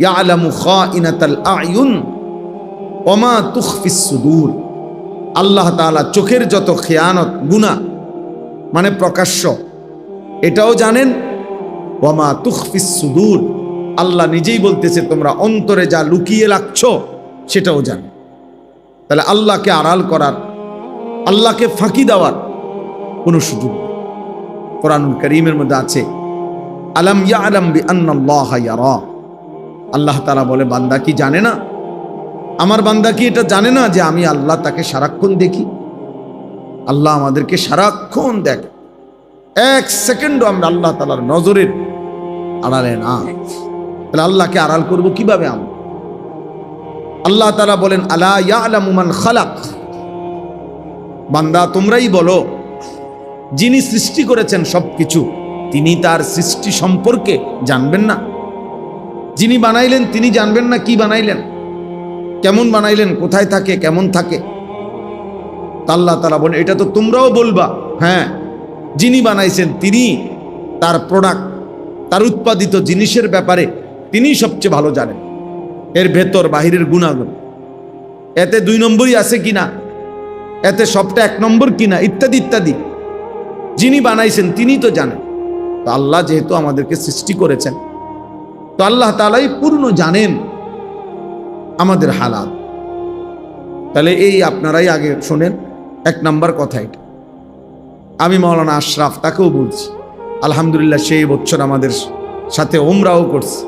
ইয়ালামু খাইনাতাল আয়ুন ওয়া মা তুখফিস সুদূর। আল্লাহ তাআলা চোখের যত খেয়ানত গুনাহ মানে প্রকাশ্য এটাও জানেন, ওয়া মা তুখফিস সুদূর আল্লাহ নিজেই বলতেছে তোমরা অন্তরে যা লুকিয়ে রাখছো সেটাও জানেন। তাহলে আল্লাহকে আড়াল করার, আল্লাহকে ফাঁকি দেওয়ার কোনো সুযোগ নেই। কোরআনুল কারীমের মধ্যে আছে আলাম ইয়ালাম বিআন্নাল্লাহা ইয়ারা। আল্লাহ তাআলা বলে বান্দা কি জানে না, আমার বান্দা কি এটা জানে না যে আমি আল্লাহ তাকে সারাক্ষণ দেখি? আল্লাহ আমাদেরকে সারাক্ষণ দেখে, এক সেকেন্ডও আমরা আল্লাহ তাআলার নজরের আড়ালে না। তাহলে আল্লাহকে আড়াল করব কিভাবে আমরা? আল্লাহ তাআলা বলেন আলা ইয়ালামু মান খালাক। বান্দা তোমরাই বলো যিনি সৃষ্টি করেছেন সবকিছু তিনি তার সৃষ্টি সম্পর্কে জানবেন না? যিনি বানাইলেন তিনি জানবেন না কি বানাইলেন, কেমন বানাইলেন, কোথায় থাকে, কেমন থাকে? আল্লাহ তাআলা বলেন এটা তো তোমরাও বলবা, হ্যাঁ যিনি বানাইছেন তিনি তার প্রোডাক্ট, তার উৎপাদিত জিনিসের ব্যাপারে তিনি সবচেয়ে ভালো জানেন, এর ভেতর বাহিরের গুণাগুণ, এতে 2 নম্বরই আছে কিনা, এতে সবটা 1 নম্বর কিনা, ইত্যাদি ইত্যাদি। যিনি বানাইছেন তিনি তো জানেন। তো আল্লাহ যেহেতু আমাদেরকে সৃষ্টি করেছেন তো আল্লাহ তাআলাই পূর্ণ জানেন আমাদের হালাত। তাহলে এই আপনারাই আগে শোনেন 1 নম্বর কথা এটা। আমি মাওলানা আশরাফ তাকেও বলছি আলহামদুলিল্লাহ, সেই বছর আমাদের সাথে উমরাও করছে,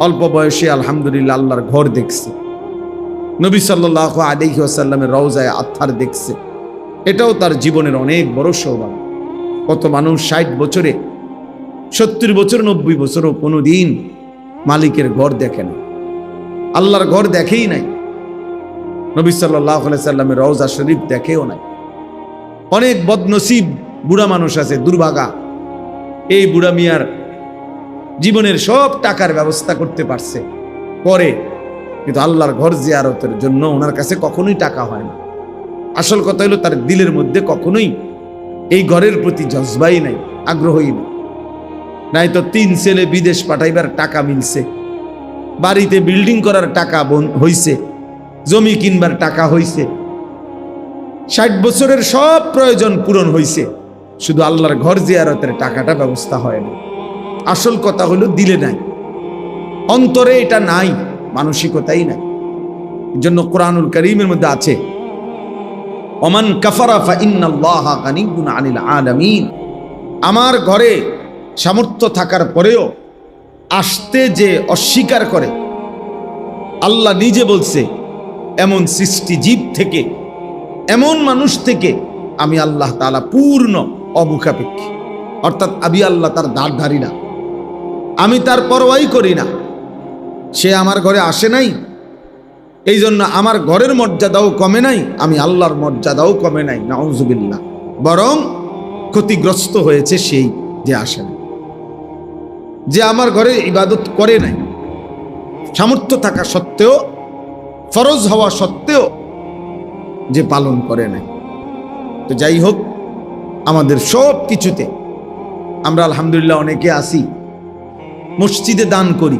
অল্প বয়সে আলহামদুলিল্লাহ আল্লাহর ঘর দেখছে, নবী সাল্লাল্লাহু আলাইহি ওয়াসাল্লামের রওজায়ে আতহার দেখছে। এটাও তার জীবনের অনেক বড় সৌভাগ্য। কত মানুষ 60 বছরে, 70 বছর, 90 বছরও কোনোদিন মালিকের ঘর দেখে না, আল্লাহর ঘর দেখেই নাই, নবী সাল্লাল্লাহু আলাইহি সাল্লামের রওজা শরীফ দেখেও নাই। অনেক বদনসিব বুড়া মানুষ আছে, দুর্ভাগা, এই বুড়া মিয়ার জীবনের সব টাকার ব্যবস্থা করতে পারছে, করে, কিন্তু আল্লাহর ঘর জিয়ারতের জন্য ওনার কাছে কখনোই টাকা হয় না। আসল কথা হলো তার দিলের মধ্যে কখনোই এই ঘরের প্রতি জজবাই নাই, আগ্রহই নেই। নাই তো 3 ছেলে বিদেশ পাঠাইবার টাকা মিলছে, বাড়িতে বিল্ডিং করার টাকা হইছে, জমি কিনবার টাকা হইছে, 60 বছরের সব প্রয়োজন পূরণ হইছে, শুধু আল্লাহর ঘর জিয়ারতের টাকাটা ব্যবস্থা হয় না। আসল কথা হলো দিলে নাই, অন্তরে এটা নাই, মানসিকতাই নাই। এজন্য কোরআনুল কারীমের মধ্যে আছে ওমান কাফারা ফা ইন্নাল্লাহা গানিয়্যুন আনিল আলামিন। আমার ঘরে সামর্থ্য থাকার পরেও আসতে যে অস্বীকার করে, আল্লাহ নিজে বলছে এমন সৃষ্টি জীব থেকে, এমন মানুষ থেকে আমি আল্লাহ তাআলা পূর্ণ অমুখাপেক্ষী। অর্থাৎ আমি আল্লাহ তার দাঁড় ধারি না, আমি তার পরোয়াই করি না। সে আমার ঘরে আসে নাই, এই জন্য আমার ঘরের মর্যাদাও কমে নাই, আমি আল্লাহর মর্যাদাও কমে নাই, নাউজুবিল্লাহ। বরং ক্ষতিগ্রস্ত হয়েছে সেই যে আসে না, যে আমার ঘরে ইবাদত করে নাই, সামর্থ্য থাকা সত্ত্বেও, ফরজ হওয়া সত্ত্বেও যে পালন করে নাই। তো যাই হোক, আমাদের সব কিছুতে আমরা আলহামদুলিল্লাহ অনেকে আসি, মসজিদে দান করি,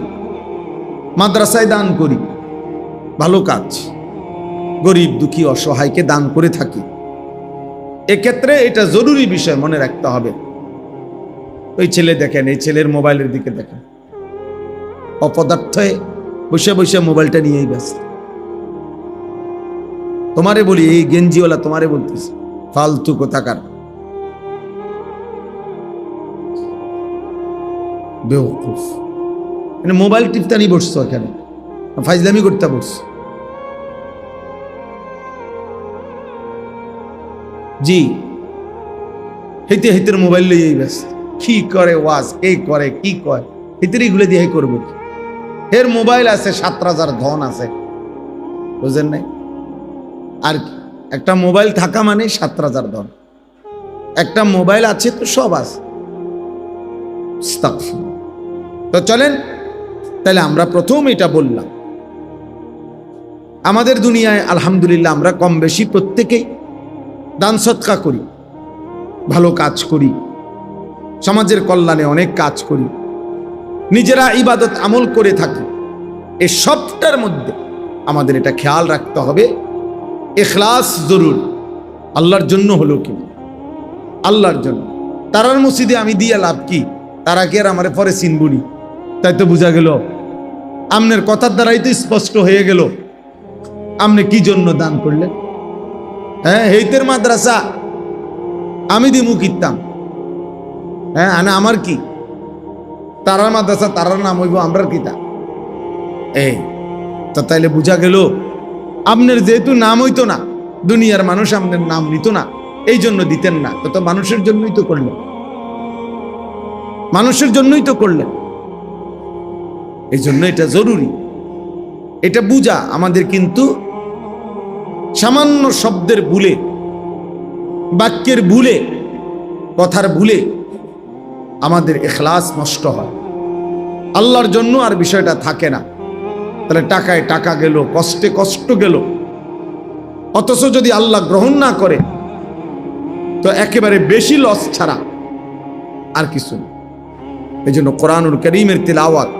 মাদ্রাসায় দান করি, ভালো কাজ, গরিব দুঃখী অসহায়কে দান করে থাকি। এক্ষেত্রে এটা জরুরি বিষয় মনে রাখতে হবে। ওই ছেলে দেখেন, এই ছেলের মোবাইলের দিকে দেখেন, অপদার্থে বসে বসে মোবাইলটা নিয়েই ব্যস্ত। তোমারে বলি, এই গেঞ্জিওয়ালা তোমারে বলতেছে, ফালতু কোথাকার বেওকুফ। মোবাইল টিপতানি বসছো, এখানে ফাইজলামি করতে বসছো। জি, হেতে হেতের মোবাইল লইয়েই ব্যস্ত, কি করে ওয়াজ, কে করে কি কয়, হেতের এগুলো দিয়ে করবো কি? এর মোবাইল আছে, 7,000 ধন আছে, বুঝেন নাই? আর একটা মোবাইল থাকা মানে 7,000 ধন। একটা মোবাইল আছে তো সব আছে। তো চলেন, তাহলে আমরা প্রথম এটা বললাম, আমাদের দুনিয়ায় আলহামদুলিল্লাহ আমরা কম বেশি প্রত্যেকেই দান সদকা করি, ভালো কাজ করি, সমাজের কল্যাণে অনেক কাজ করি, নিজেরা ইবাদত আমল করে থাকি। এই সবটার মধ্যে আমাদের এটা খেয়াল রাখতে হবে, ইখলাস জরুরি। আল্লাহর জন্য হলো কি, আল্লাহর জন্য। তারার মসজিদে আমি দিয়া লাভ কি? তারা কি আর আমার পরে চিনবুনি? তাই তো বোঝা গেল, আমনের কথার দ্বারাই তো স্পষ্ট হয়ে গেল আপনি কি জন্য দান করলেন। হ্যাঁ, হেইতের মাদ্রাসা আমি দিমু কিতাম, হ্যাঁ, আমার কি? তারার মাদ্রাসা তারার নাম হইব, আমরার কিতা। এই তো তাইলে বোঝা গেল আপনার যেহেতু নাম হইতো না, দুনিয়ার মানুষ আপনার নাম নিত না, এই জন্য দিতেন না। তো মানুষের জন্যই তো করলেন, মানুষের জন্যই তো করলেন। এই জন্য এটা জরুরি, এটা বুঝা আমাদের। কিন্তু সামান্য শব্দের ভুলে, বাক্যের ভুলে, কথার ভুলে আমাদের ইখলাস নষ্ট হয়, আল্লাহর জন্য আর বিষয়টা থাকে না। তাহলে টাকায় টাকা গেল, কষ্টে কষ্ট গেল, অথচ যদি আল্লাহ গ্রহণ না করে তো একেবারে বেশি লস ছাড়া আর কিছু না। এই জন্য কোরআনুল কারীমের তিলাওয়াত,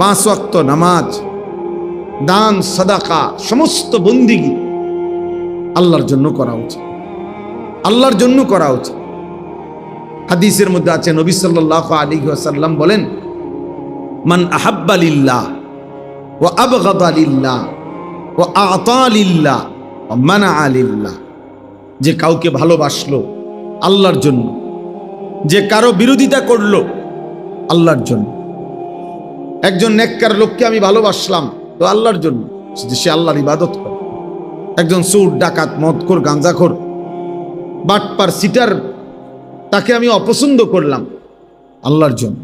5 ওয়াক্ত নামাজ, দান, সাদাকা, সমস্ত বন্দিগি আল্লাহর জন্য করা উচিত, আল্লাহর জন্য করা উচিত। হাদিসের মধ্যে আছে, নবী সাল্লাল্লাহু আলাইহি ওয়াসাল্লাম বলেন, মান আহাব্বা লিল্লাহ ওয়া আবগাদা লিল্লাহ ওয়া আ'তা লিল্লাহ ওয়া মানা'a লিল্লাহ। যে কাউকে ভালোবাসলো আল্লাহর জন্য, যে কারো বিরোধিতা করলো আল্লাহর জন্য। একজন নেককার লোককে আমি ভালোবাসলাম তো আল্লাহর জন্য, সে আল্লাহর ইবাদত করে। একজন চোর, ডাকাত, মদখোর, গাঁজাখোর, বাটপার, সিটার, তাকে আমি অপছন্দ করলাম আল্লাহর জন্য,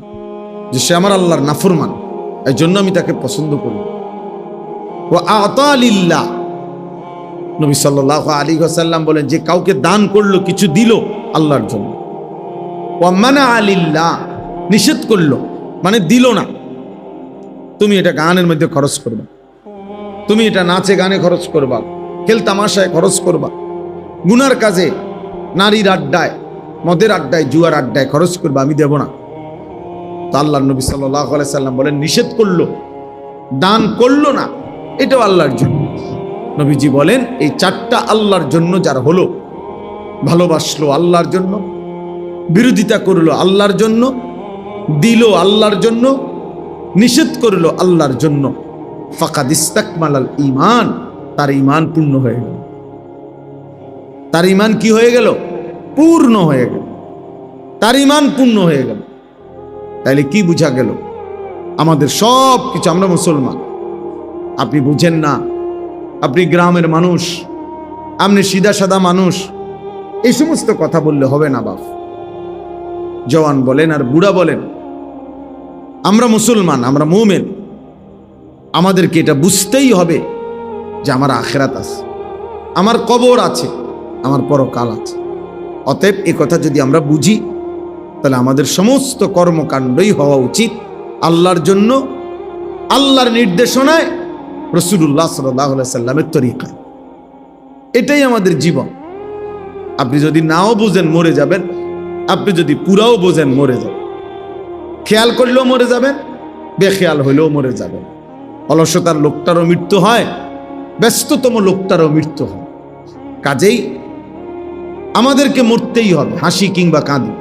যে সে আমার আল্লাহর নাফরমান, এই জন্য আমি তাকে পছন্দ করি। ওয়া আ'তা লিল্লাহ, নবী সাল্লাল্লাহু আলাইহি ওয়াসাল্লাম বলেন, যে কাউকে দান করলো, কিছু দিল আল্লাহর জন্য। ওয়া মানা'a লিল্লাহ, নিষেধ করলো মানে দিল না। তুমি এটা গানের মধ্যে খরচ করবা, তুমি এটা নাচে গানে খরচ করবা, খেল তামাশায় খরচ করবা, গুনার কাজে, নারীর আড্ডায়, মদের আড্ডায়, জুয়ার আড্ডায় খরচ করবা, আমি দেব না। তো আল্লাহর নবী সাল্লাল্লাহু আলাইহি সাল্লাম বলেন, নিষেধ করলো, দান করলো না, এটাও আল্লাহর জন্য। নবীজি বলেন, এই 4টা আল্লাহর জন্য যার হলো, ভালোবাসলো আল্লাহর জন্য, বিরোধিতা করলো আল্লাহর জন্য, দিল আল্লাহর জন্য, নিষেধ করলো আল্লাহর জন্য, ফাকাদ ইস্তাকমালাল ঈমান, তার ঈমান পূর্ণ হয়ে গেল। তার ঈমান কি হয়ে গেল? পূর্ণ হয়ে গেল, তার ঈমান পূর্ণ হয়ে গেল। তাইলে কি বুঝা গেল? আমাদের সব কিছু, আমরা মুসলমান, আপনি বুঝেন না, আপনি গ্রামের মানুষ, আপনি সিধা সাদা মানুষ, এই সমস্ত কথা বললে হবে না। বাপ, জওয়ান বলেন আর বুড়া বলেন, আমরা মুসলমান, আমরা মুমিন, আমাদেরকে এটা বুঝতেই হবে যে আমার আখিরাত আছে, আমার কবর আছে, আমার পরকাল আছে। অতএব এই কথা যদি আমরা বুঝি, তাহলে আমাদের সমস্ত কর্মকাণ্ডই হওয়া উচিত আল্লাহর জন্য, আল্লাহর নির্দেশনায়, রাসূলুল্লাহ সাল্লাল্লাহু আলাইহি সাল্লামের তরিকায়। এটাই আমাদের জীবন। আপনি যদি নাও বোঝেন মরে যাবেন, আপনি যদি পুরাও বোঝেন মরে যাবেন। খেয়াল করলেও মরে যাবেন, বেখেয়াল হইলেও মরে যাবেন। অলসতার লোকটারও মৃত্যু হয়, ব্যস্ততম লোকটারও মৃত্যু হয়। কাজেই আমাদেরকে মরতেই হবে, হাসি কিংবা কাঁদি,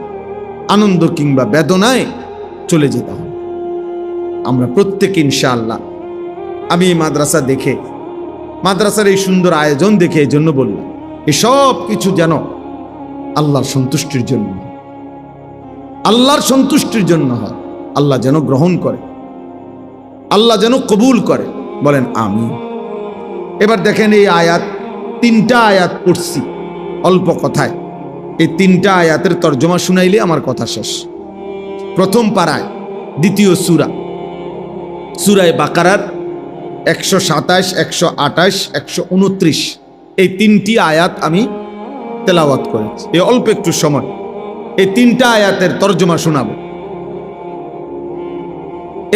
আনন্দ কিংবা বেদনায় চলে যেতে হবে। আমরা প্রত্যেকে ইনশাআল্লাহ, আমি এই মাদ্রাসা দেখে, মাদ্রাসার এই সুন্দর আয়োজন দেখে এই জন্য বললাম, এই সব কিছু যেন আল্লাহর সন্তুষ্টির জন্য, আল্লাহর সন্তুষ্টির জন্য হয়। আল্লাহ যেন গ্রহণ করে, আল্লাহ যেন কবুল করে, বলেন আমিন। এবার দেখেন, এই আয়াত, 3টা আয়াত পড়ছি অল্প কথায়। এই 3টা আয়াতের তর্জমা শুনাইলে আমার কথা শেষ। প্রথম পারায়, দ্বিতীয় সূরা, সূরায়ে বাকারার 127, 128, 129, এই 3টি আয়াত আমি তেলাওয়াত করেছি এই অল্প একটু সময়। এই 3টা আয়াতের তর্জমা শোনাবো,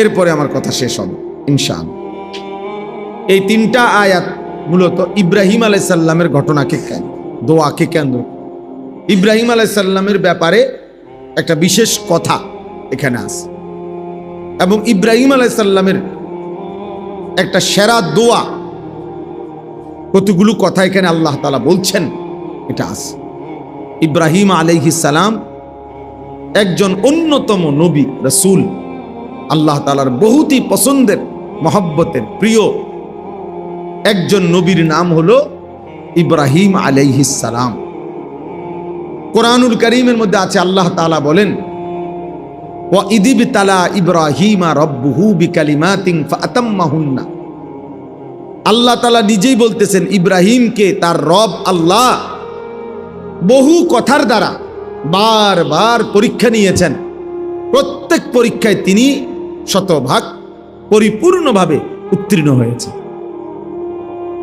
এরপরে আমার কথা শেষ হবে ইনশাআল্লাহ। এই 3টা আয়াত মূলত ইব্রাহিম আলাইহিস সালামের ঘটনাকে, দোয়াকে কেন্দ্র, ইব্রাহিম আলাইহিস সালামের ব্যাপারে একটা বিশেষ কথা এখানে আছে, এবং ইব্রাহিম আলাইহিস সালামের একটা সেরা দোয়া, কতগুলো কথা এখানে আল্লাহ তাআলা বলছেন এটা আছে। ইব্রাহিম আলাইহিস সালাম একজন অন্যতম নবী রাসূল, আল্লাহ তাআলার বহুতই পছন্দের মহব্বতের প্রিয় একজন নবীর নাম হলো ইব্রাহিম আলাইহিস সালাম। কোরআনুল কারীমের মধ্যে আছে, আল্লাহ তাআলা বলেন, ওয়া ইযিবতালা ইব্রাহিমা রাব্বুহু বিকালিমাতিন ফাআতাম্মাহুন্না। আল্লাহ তাআলা নিজেই বলতেছেন ইব্রাহিমকে তার রব আল্লাহ বহু কথার দ্বারা বারবার পরীক্ষা নিয়েছেন। প্রত্যেক পরীক্ষায় তিনি শতভাগ পরিপূর্ণভাবে উত্তীর্ণ হয়েছে।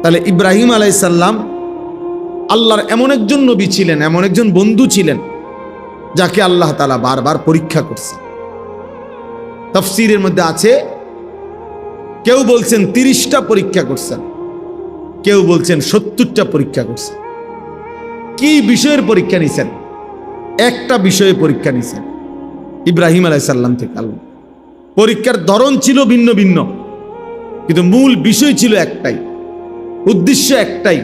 তাহলে ইব্রাহিম আলাইহিস সালাম আল্লাহর এমন একজন নবী ছিলেন, এমন একজন বন্ধু ছিলেন যাকে আল্লাহ তাআলা বারবার পরীক্ষা করছে। তাফসীরের মধ্যে আছে, কেউ বলছেন 30টা পরীক্ষা করছেন, কেউ বলছেন 70টা পরীক্ষা করছেন। কি বিষয়ের পরীক্ষা নিছেন? একটা বিষয়ে পরীক্ষা নিছেন ইব্রাহিম আলাইহিস সালাম থেকে আল্লাহ। পরীক্ষার ধরন ছিল ভিন্ন ভিন্ন, কিন্তু মূল বিষয় ছিল একটাই, উদ্দেশ্য একটাই।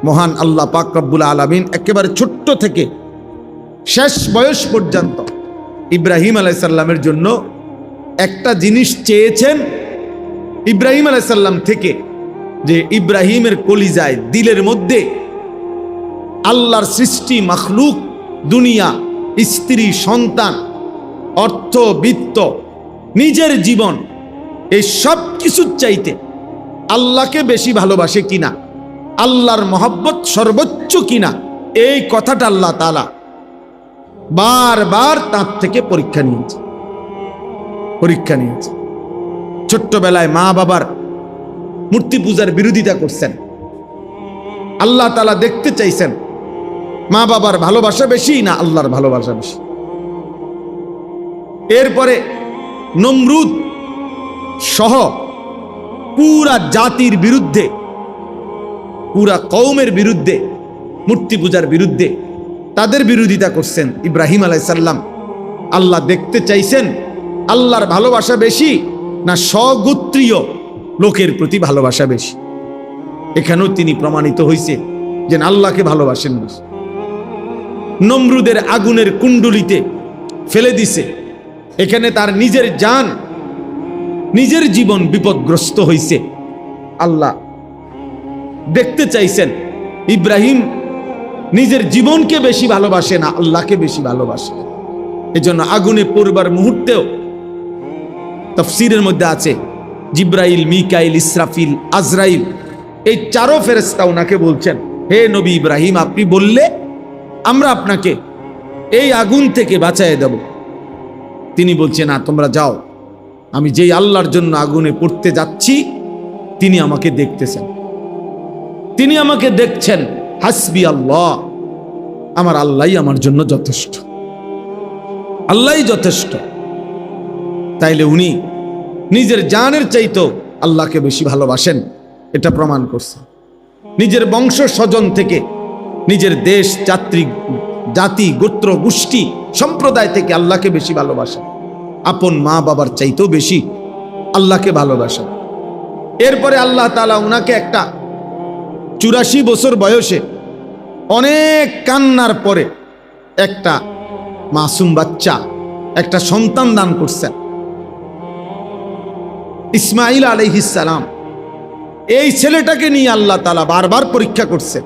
মহান আল্লাহ পাক রব্বুল আলামিন একেবারে ছোট্ট থেকে শেষ বয়স পর্যন্ত ইব্রাহিম আলাইহিস সালামের জন্য একটা জিনিস চেয়েছেন ইব্রাহিম আলাইহিস সালাম থেকে, যে ইব্রাহিমের কলিজায় দিলের মধ্যে আল্লাহর সৃষ্টি মাখলুক, দুনিয়া, স্ত্রী, সন্তান, অর্থ, বিত্ত, নিজের জীবন, এই সব কিছুর চাইতে আল্লাহকে বেশি ভালোবাসে কিনা, আল্লাহর মহব্বত সর্বোচ্চ কিনা, এই কথাটা আল্লাহ তাআলা বারবার তার থেকে পরীক্ষা নিয়েছে। ছোট্টবেলায় মা বাবার মূর্তি পূজার বিরোধিতা করছেন, আল্লাহ তাআলা দেখতে চাইছেন মা বাবার ভালোবাসা বেশি না আল্লাহর ভালোবাসা বেশি। এরপরে নমরুদ সহ পুরা জাতির বিরুদ্ধে, পুরা কওমের বিরুদ্ধে, মূর্তি পূজার বিরুদ্ধে তাদের বিরোধিতা করছেন ইব্রাহিম আলাইহিস সালাম। আল্লাহ দেখতে চাইছেন আল্লাহর ভালোবাসা বেশি না স্বগোত্রীয় লোকের প্রতি ভালোবাসা বেশি। এখানেও তিনি প্রমাণিত হয়েছে যে আল্লাহকে ভালোবাসেন না। নমরুদের আগুনের কুণ্ডলিতে ফেলে দিছে, এখানে তার নিজের জান, নিজের জীবন বিপদগ্রস্ত হয়েছে। আল্লাহ দেখতে চাইছেন ইব্রাহিম নিজের জীবনকে বেশি ভালোবাসে না আল্লাহকে বেশি ভালোবাসে। এজন্য আগুনে পড়বার মুহূর্তেও তাফসীরের মধ্যে আছে জিব্রাইল, মিকাইল, ইসরাফিল, আজরাইল, এই চারো ফেরেশতা ওনাকে বলছেন, হে নবী ইব্রাহিম, আপনি বললে আমরা আপনাকে এই আগুন থেকে বাঁচায় দেব। তিনি বলছেন, না, তোমরা যাও, আমি যেই আল্লাহর জন্য আগুনে পড়তে যাচ্ছি তিনি আমাকে দেখতেছেন, তিনি আমাকে দেখছেন। হাসবি আল্লাহ, আমার আল্লাহই আমার জন্য যথেষ্ট, আল্লাহই যথেষ্ট। তাইলে উনি নিজের জানের চাইতেও আল্লাহকে বেশি ভালোবাসেন, এটা প্রমাণ করছে। নিজের বংশ স্বজন থেকে, নিজের দেশ, জাতি, গোত্র, গোষ্ঠী, সম্প্রদায় থেকে আল্লাহকে বেশি ভালোবাসেন, আপন মা বাবার চাইতেও বেশি আল্লাহকে ভালোবাসেন। এরপরে আল্লাহ তাআলা উনাকে একটা 84 বছর বয়সে অনেক কান্নার পরে একটা মাসুম বাচ্চা, একটা সন্তান দান করছেন, ইসমাইল আলাইহিস সালাম। এই ছেলেটাকে নিয়ে আল্লাহ তাআলা বারবার পরীক্ষা করছে।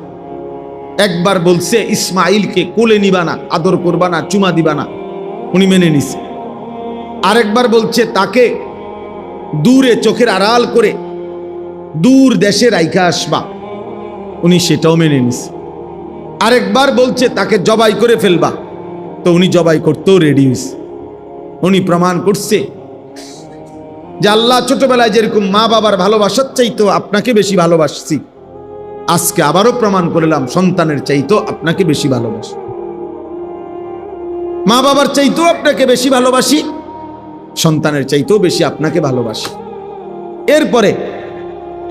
একবার বলছে ইসমাইলকে কোলে নিবা না, আদর করবা না, চুমা দিবা না, উনি মেনে নিছে। আরেকবার বলছে তাকে দূরে চোখের আড়াল করে দূর দেশে রাইখা আসবা, উনি সেটাও মেনে নিছে। আরেকবার বলছে তাকে জবাই করে ফেলবা, তো উনি জবাই করতেও রেডি হয়েছে। উনি প্রমাণ করছে যে আল্লাহ ছোটবেলায় যেরকম মা বাবার ভালোবাসার চাইতো আপনাকে বেশি ভালোবাসছি, আজকে আবারও প্রমাণ করলাম সন্তানের চাইতো আপনাকে বেশি ভালোবাসি, মা বাবার চাইতেও আপনাকে বেশি ভালোবাসি, সন্তানের চাইতেও বেশি আপনাকে ভালোবাসি। এরপরে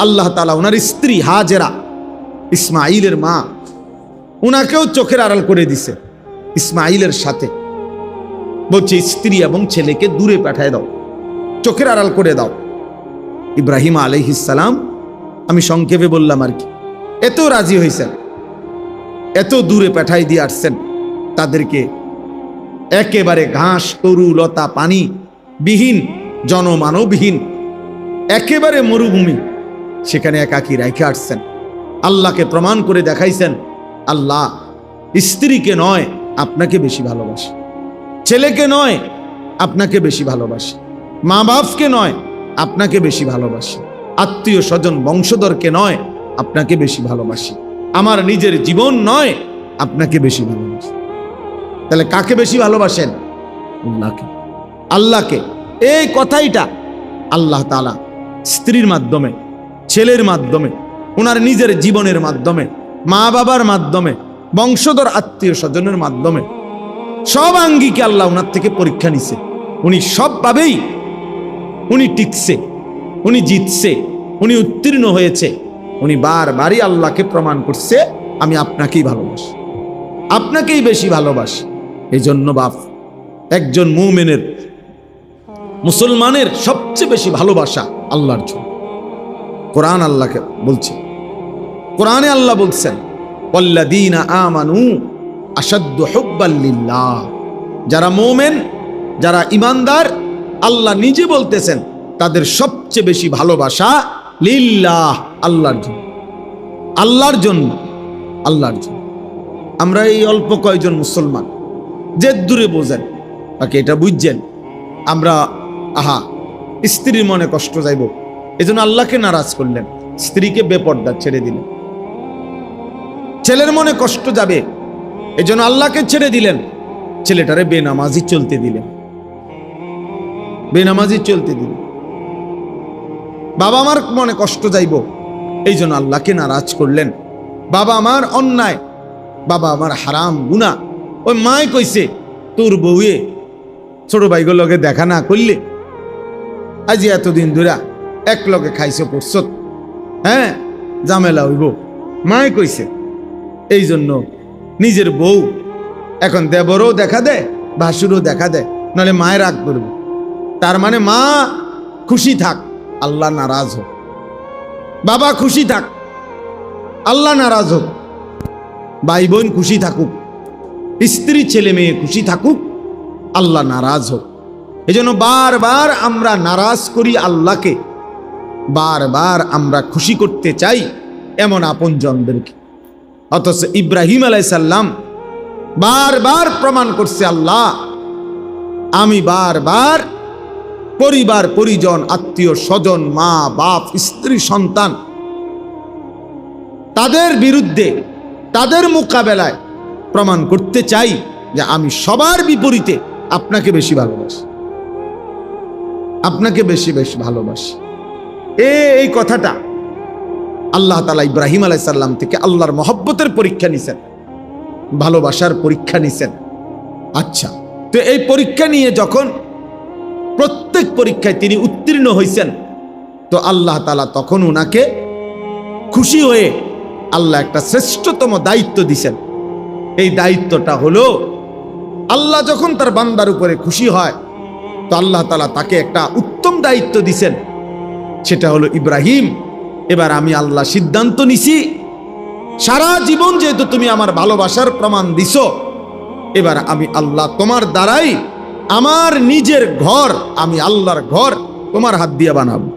আল্লাহ তাআলা ওনার স্ত্রী হাজেরা, ইসমাইলের মা, উনাকেও চোখের আড়াল করে দিছে ইসমাইলের সাথে। বলছে স্ত্রী এবং ছেলেকে দূরে পাঠায় দাও, চোখের আড়াল করে দাও। ইব্রাহিম আলাইহিস সালাম, আমি সংক্ষেপে বললাম আর কি, এত রাজি হয়েছেন, এত দূরে পাঠাই দিয়ে আসছেন তাদেরকে, একেবারে ঘাস তরু লতা পানি বিহীন, জনমানবহীন একেবারে মরুভূমি, সেখানে একাকী রেখে আসছেন। আল্লাহকে প্রমাণ করে দেখাইছেন, আল্লাহ স্ত্রীকে নয় আপনাকে বেশি ভালোবাসে, ছেলেকে নয় আপনাকে বেশি ভালোবাসে, মা বাপকে নয় আপনাকে বেশি ভালোবাসি, আত্মীয় স্বজন বংশধরকে নয় আপনাকে বেশি ভালোবাসি, আমার নিজের জীবন নয় আপনাকে বেশি ভালোবাসি। তাহলে কাকে বেশি ভালোবাসেন? আল্লাহকে। আল্লাহকে। এই কথাইটা আল্লাহ তাআলা স্ত্রীর মাধ্যমে, ছেলের মাধ্যমে, ওনার নিজের জীবনের মাধ্যমে, মা বাবার মাধ্যমে, বংশধর আত্মীয় স্বজনের মাধ্যমে সব আঙ্গিকে আল্লাহ ওনার থেকে পরীক্ষা নিছে। উনি সবভাবেই উনি টিকছে, উনি জিতছে, উনি উত্তীর্ণ হয়েছে। উনি বারবারই আল্লাহকে প্রমাণ করছে, আমি আপনাকেই ভালোবাসি, আপনাকেই বেশি ভালোবাসি। এই জন্য বাপ, একজন মুমিনের, মুসলমানের সবচেয়ে বেশি ভালোবাসা আল্লাহর জন্য। কোরআন আল্লাহকে বলছে, কোরআনে আল্লাহ বলছেন, ওয়াল্লাযীনা আমানু আশাদ্দু হুব্বাল লিল্লাহ, যারা মুমিন, যারা ঈমানদার, আল্লাহ নিজে বলতেছেন তাদের সবচেয়ে বেশি ভালোবাসা লিল্লাহ, আল্লাহর জন্য, আল্লাহর জন্য, আল্লাহর জন্য। আমরা এই অল্প কয়েকজন মুসলমান যে দূরে বোঝেন, বাকি এটা বুঝছেন, আমরা স্ত্রীর মনে কষ্ট যাইব, এজন্য আল্লাহকে নারাজ করলেন, স্ত্রীকে বেপর্দা ছেড়ে দিলেন। ছেলের মনে কষ্ট যাবে, এজন্য আল্লাহকে ছেড়ে দিলেন, ছেলেটারে বেনামাজি চলতে দিলেন, বেনামাজি চলতে দিলেন। বাবা মার মনে কষ্ট যাইব, এই জন্য আল্লাহকে নারাজ করলেন। বাবা আমার অন্যায়, বাবা আমার হারাম গুনাহ, ওই মায় কইছে তোর বউয়ে ছোট ভাইগুলোকে দেখা না করলে আজ এতদিন ধরে এক লগে খাইছো পড়ছ, হ্যাঁ ঝামেলা হইব, মায় কইছে। এই জন্য নিজের বউ এখন দেবরও দেখা দেয়, ভাসুরও দেখা দেয়, নাহলে মায়ের রাগ করবে। তার মানে মা খুশি থাক, আল্লাহ নারাজ হোক, বাবা খুশি থাক, আল্লাহ নারাজ হোক, ভাই বোন খুশি থাকুক, স্ত্রী ছেলে মেয়ে খুশি থাকুক, আল্লাহ নারাজ হোক। এই জন্য বারবার আমরা নারাজ করি আল্লাহকে, বারবার আমরা খুশি করতে চাই এমন আপনজনদেরকে। অথচ ইব্রাহিম আলাইহিস সালাম বারবার প্রমাণ করছে, আল্লাহ আমি বারবার পরিবার পরিজন, আত্মীয় স্বজন, মা বাপ, স্ত্রী সন্তান, তাদের বিরুদ্ধে, তাদের মোকাবেলায় প্রমাণ করতে চাই যে আমি সবার বিপরীতে আপনাকে বেশি ভালোবাসি, আপনাকে বেশি বেশি ভালোবাসি। এই কথাটা আল্লাহ তাআলা ইব্রাহিম আলাইহিস সালাম থেকে আল্লাহর মহব্বতের পরীক্ষা নিছেন, ভালোবাসার পরীক্ষা নিছেন। আচ্ছা, তো এই পরীক্ষা নিয়ে যখন প্রত্যেক পরীক্ষায় তিনি উত্তীর্ণ হয়েছেন, তো আল্লাহ তাআলা তখন উনাকে খুশি হয়ে আল্লাহ একটা শ্রেষ্ঠতম দায়িত্ব দিছেন। এই দায়িত্বটা হলো, আল্লাহ যখন তার বান্দার উপরে খুশি হয়, তো আল্লাহ তাআলা তাকে একটা উত্তম দায়িত্ব দিছেন। সেটা হলো, ইব্রাহিম এবার আমি আল্লাহ সিদ্ধান্ত নিছি, সারা জীবন যেহেতু তুমি আমার ভালোবাসার প্রমাণ দিছো, এবার আমি আল্লাহ তোমার দ্বারাই আমার নিজের ঘর, আমি আল্লাহর ঘর তোমার হাত দিয়ে বানাবো,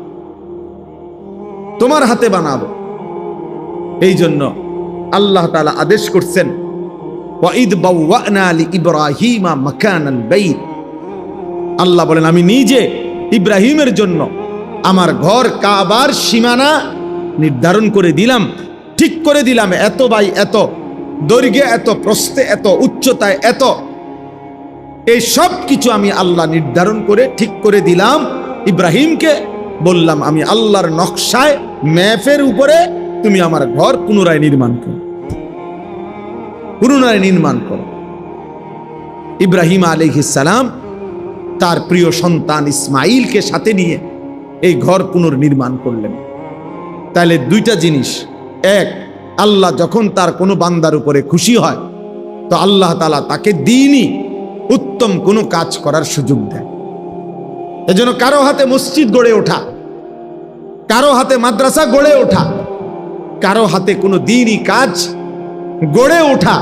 তোমার হাতে বানাবো। এই জন্য আল্লাহ তাআলা আদেশ করছেন, ওয়াইদ বাওয়ানা লিইব্রাহিমা মাকানাল বাইত, আল্লাহ বলেন আমি নিজে ইব্রাহিমের জন্য আমার ঘর কাবার সীমানা নির্ধারণ করে দিলাম, ঠিক করে দিলাম, এত বাই এত, দৈর্ঘ্যে এত, প্রস্থে এত, উচ্চতায় এত, এই সব কিছু আমি আল্লাহ নির্ধারণ করে ঠিক করে দিলাম। ইব্রাহিমকে বললাম, আমি আল্লাহর নকশায়, ম্যাপের উপরে তুমি আমার ঘর পুনরায় নির্মাণ করো, পুনরায় নির্মাণ করো। ইব্রাহিম আলাইহিস সালাম তার প্রিয় সন্তান ইসমাইলকে সাথে নিয়ে এই ঘর পুনর্নির্মাণ করলেন। তাহলে দুইটা জিনিস, এক, আল্লাহ যখন তার কোনো বান্দার উপরে খুশি হয়, তো আল্লাহ তাআলা তাকে দ্বীনি উত্তম কোনো কাজ করার সুযোগ দেয়। এজন্য কারো হাতে মসজিদ গড়ে ওঠা, কারো হাতে মাদ্রাসা গড়ে ওঠা, কারো হাতে কোনো দ্বীনি কাজ গড়ে ওঠা,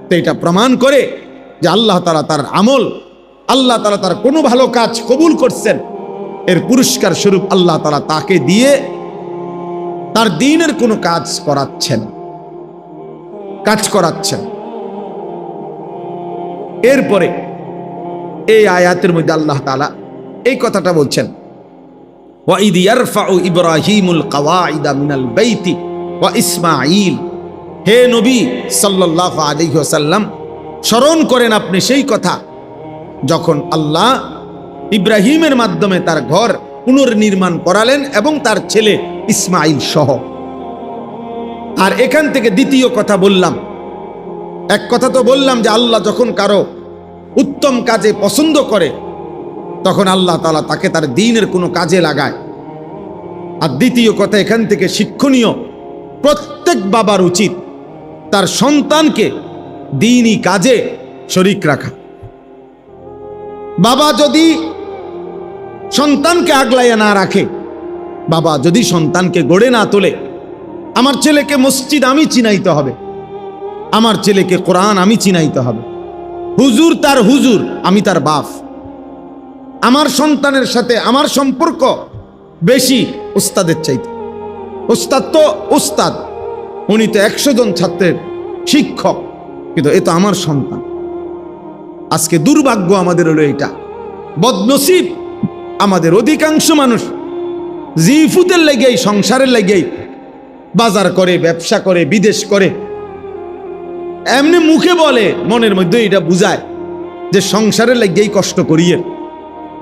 তো এটা প্রমাণ করে যে আল্লাহ তাআলা তার আমল, আল্লাহ তাআলা তার কোনো ভালো কাজ কবুল করছেন, এর পুরস্কার স্বরূপ আল্লাহ তাআলা তাকে দিয়ে তার দ্বীনের কোনো কাজ করাচ্ছেন। এরপরে এই আয়াতের মধ্যে আল্লাহ তাআলা এই কথাটা বলছেন, وَإِذْ يَرْفَعُ إِبْرَاهِيمُ الْقَوَاعِدَ مِنَ الْبَيْتِ وَإِسْمَاعِيلُ, হে নবী সাল্লাল্লাহু আলাইহি ওয়াসাল্লাম, স্মরণ করেন আপনি সেই কথা যখন আল্লাহ ইব্রাহিমের মাধ্যমে তার ঘর পুনর্নির্মাণ করালেন এবং তার ছেলে ইসমাইল সহ। আর এখান থেকে দ্বিতীয় কথা বললাম, এক কথা তো বললাম যে আল্লাহ যখন কারো উত্তম কাজে পছন্দ করে তখন আল্লাহ তাআলা তাকে তার দ্বীনের কোনো কাজে লাগায়। আর দ্বিতীয় কথা এখান থেকে শিক্ষণীয়, প্রত্যেক বাবার উচিত তার সন্তানকে দ্বীনি কাজে শরীক রাখা। বাবা যদি সন্তানকে আগলাইয়া না রাখে, বাবা যদি সন্তানকে গড়ে না তোলে, আমার ছেলেকে মসজিদ আমি চিনাইতে হবে, আমার ছেলেকে কোরআন আমি চিনাইতে হবে, হুজুর তার হুজুর, আমি তার বাপ, আমার সন্তানের সাথে আমার সম্পর্ক বেশি উস্তাদের চাইতে। উস্তাদ তো উস্তাদ, উনি তো 100 জন ছাত্রের শিক্ষক, কিন্তু এ তো আমার সন্তান। আজকে দুর্ভাগ্য আমাদের হলো এটা, বদনসিব আমাদের অধিকাংশ মানুষ জিফুতের লেগেই, সংসারের লেগেই বাজার করে, ব্যবসা করে, বিদেশ করে, এমনি মুখে বলে, মনের মধ্যে এটা বুঝায় যে সংসারের লেগেই কষ্ট করিয়ে,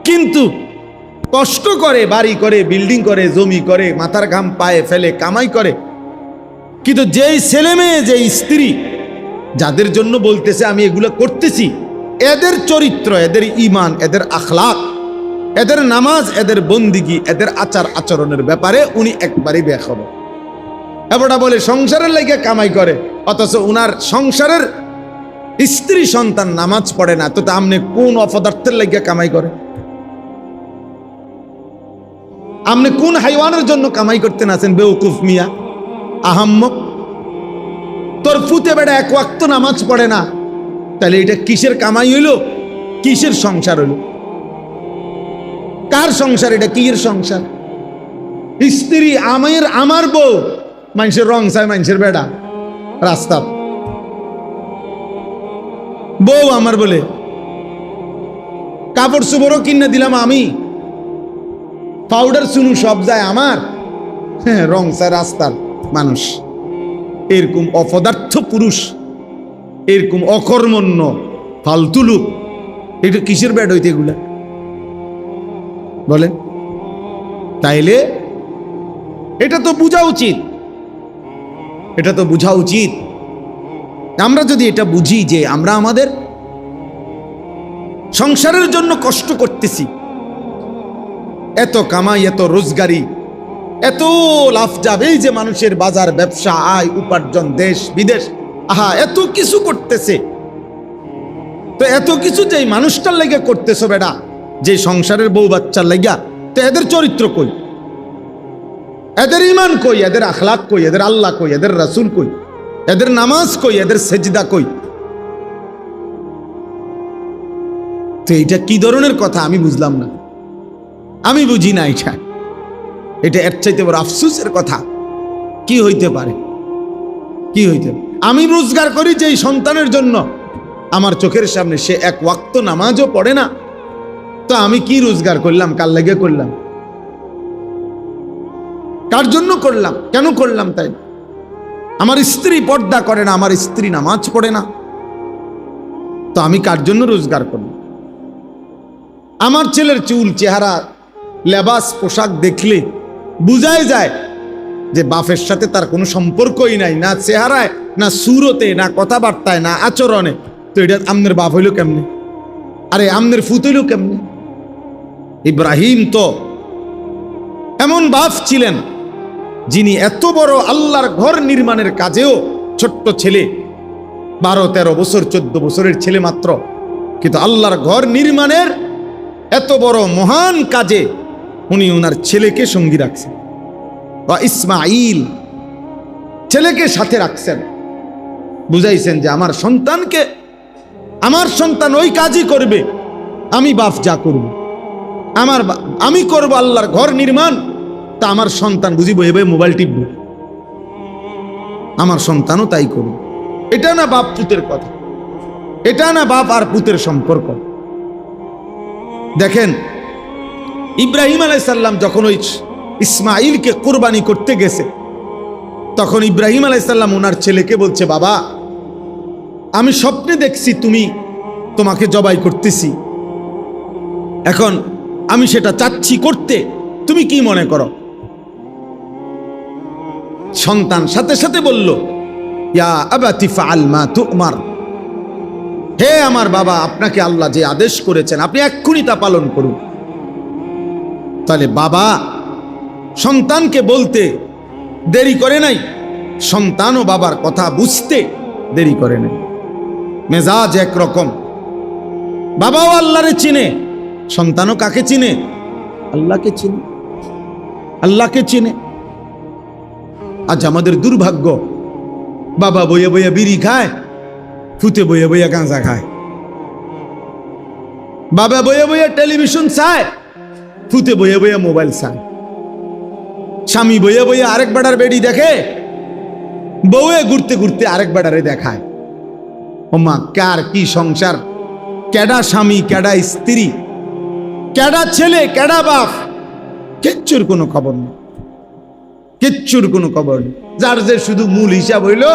কিন্তু কষ্ট করে, বাড়ি করে, বিল্ডিং করে, জমি করে, মাথার ঘাম পায়ে ফেলে কামাই করে, কিন্তু যেই ছেলে মেয়ে, যেই স্ত্রী যাদের জন্য বলতেছে আমি এগুলো করতেছি, এদের চরিত্র, এদের ঈমান, এদের আখলাক, এদের নামাজ, এদের বন্দিগি, এদের আচার আচরণের ব্যাপারে উনি একবারই বেখবর। এবারটা বলে সংসারের লাগে কামাই করে, অথচ উনার সংসারের স্ত্রী সন্তান নামাজ পড়ে না, তো আপনি কোন অপদার্থের লাগে কামাই করে? আপনি কোন হাইওয়ানের জন্য কামাই করতে আছেন? বেউকুফ মিয়া, আহাম্মক। তোর ফুতে বেড়া এক ওয়াক্ত নামাজ পড়ে না, তাহলে এটা কিসের কামাই হইল, কিসের সংসার হইল? কার সংসার এটা? কিসের সংসার? স্ত্রী আমার বউ, মানুষের রং চায়, মানুষের বেড়া রাস্তা, বউ আমার বলে, কাপড় চোপড়ও কিনে দিলাম আমি, পাউডার চুনু সব যায় আমার, হ্যাঁ, রং চায় রাস্তার মানুষ। এরকম অপদার্থ পুরুষ, এরকম অকর্মণ্য ফালতু লোক, এটা কিসের ব্যাড হইতে এগুলা বলেন? তাইলে এটা তো বোঝা উচিত, এটা তো বোঝা উচিত। আমরা যদি এটা বুঝি যে আমরা আমাদের সংসারের জন্য কষ্ট করতেছি, এত কামাই, এত রোজগারি, এত লাভ যাবে, এই যে মানুষের বাজার, ব্যবসা, আয়, উপার্জন, দেশ বিদেশ, আহা, এত কিছু করতেছে, তো এত কিছু যে মানুষটার লেগে করতেছ বেটা, যে সংসারের বউ বাচ্চার লেগা, তো এদের চরিত্র কই, এদের ঈমান কই, এদের আখলাক কই, এদের আল্লাহ কই, এদের রাসূল কই, এদের নামাজ কই, এদের সেজদা কই? তো এটা কি ধরনের কথা আমি বুঝলাম না, আমি বুঝি না। এটা এর চাইতে বড় আফসোসের কথা কি হইতে পারে? কি হইতে? আমি রোজগার করি যে সন্তানের জন্য, আমার চোখের সামনে সে এক ওয়াক্ত নামাজও পড়ে না, তো আমি কি রোজগার করলাম? কার লাগে করলাম? কার জন্য করলাম? কেন করলাম? তাই আমার স্ত্রী পর্দা করে না, আমার স্ত্রী নামাজ পড়ে না, তো আমি কার জন্য রোজগার করলাম? আমার ছেলের চুল, চেহারা, লেবাস, পোশাক দেখলে বুঝাই যায় যে বাপের সাথে তার কোনো সম্পর্কই নাই, না চেহারায়, না সুরতে, না কথাবার্তায়, না আচরণে। তো এটা আমনের বাপ হইল কেমনে? আরে আমনের ফুত হইল কেমনে? ইব্রাহিম তো এমন বাপ ছিলেন যিনি এত বড় আল্লাহর ঘর নির্মাণের কাজেও, ছোট্ট ছেলে, 12-13 বছর, 14 বছরের ছেলে মাত্র, কিন্তু আল্লাহর ঘর নির্মাণের এত বড় মহান কাজে উনি ওনার ছেলেকে সঙ্গী রাখছেন, বা ইসমাইল ছেলেকে সাথে রাখছেন, বুঝাইছেন যে আমার সন্তানকে, আমার সন্তান ওই কাজই করবে আমি বাপ যা করব, আমি করব আল্লাহর ঘর নির্মাণ, তা আমার সন্তান বুঝিব এভাবে মোবাইল টিপব, আমার সন্তানও তাই করবে। এটা না বাপ পুতের কথা, এটা না বাপ আর পুতের সম্পর্ক। দেখেন ইব্রাহিম আলাইহিস সালাম যখন ওই ইসমাইলকে কুরবানি করতে গেছে, তখন ইব্রাহিম আলাইহিস সালাম ওনার ছেলেকে বলছে, বাবা আমি স্বপ্নে দেখছি তোমাকে জবাই করতেছি, এখন আমি সেটা চাচ্ছি করতে, তুমি কি মনে করো? সন্তান সাথে সাথে বলল, ইয়া আবাতি ফাআল মা তু'মার, হে আমার বাবা, আপনাকে আল্লাহ যে আদেশ করেছেন আপনি এক্ষুনি তা পালন করুন। তাহলে বাবা সন্তানকে বলতে দেরি করে নাই, সন্তানও বাবার কথা বুঝতে দেরি করে নাই। মেজাজ একরকম, বাবাও আল্লাহরে চিনে, সন্তানও কাকে চিনে? আল্লাহকে চিনে, আল্লাহকে চিনে। আজ আমাদের দুর্ভাগ্য, বাবা বইয়া বইয়া বিড়ি খায়, ফুতে বইয়া বইয়া গাঁজা খায়, বাবা বইয়া বইয়া টেলিভিশন চায়, ফুতে বইয়া বইয়া মোবাইল চায়, স্বামী বইয়া বইয়া আরেক বেটার বেড়ি দেখে, বউয়ে ঘুরতে ঘুরতে আরেক বেটারে দেখায়। ওমা কার কি সংসার, কেডা স্বামী কেডা স্ত্রী, কেডা ছেলে কেডা বাপ, কিচ্ছুর কোনো খবর নেই, কিচ্ছুর কোনো খবর নেই। যার যে শুধু মূল হিসাব হইল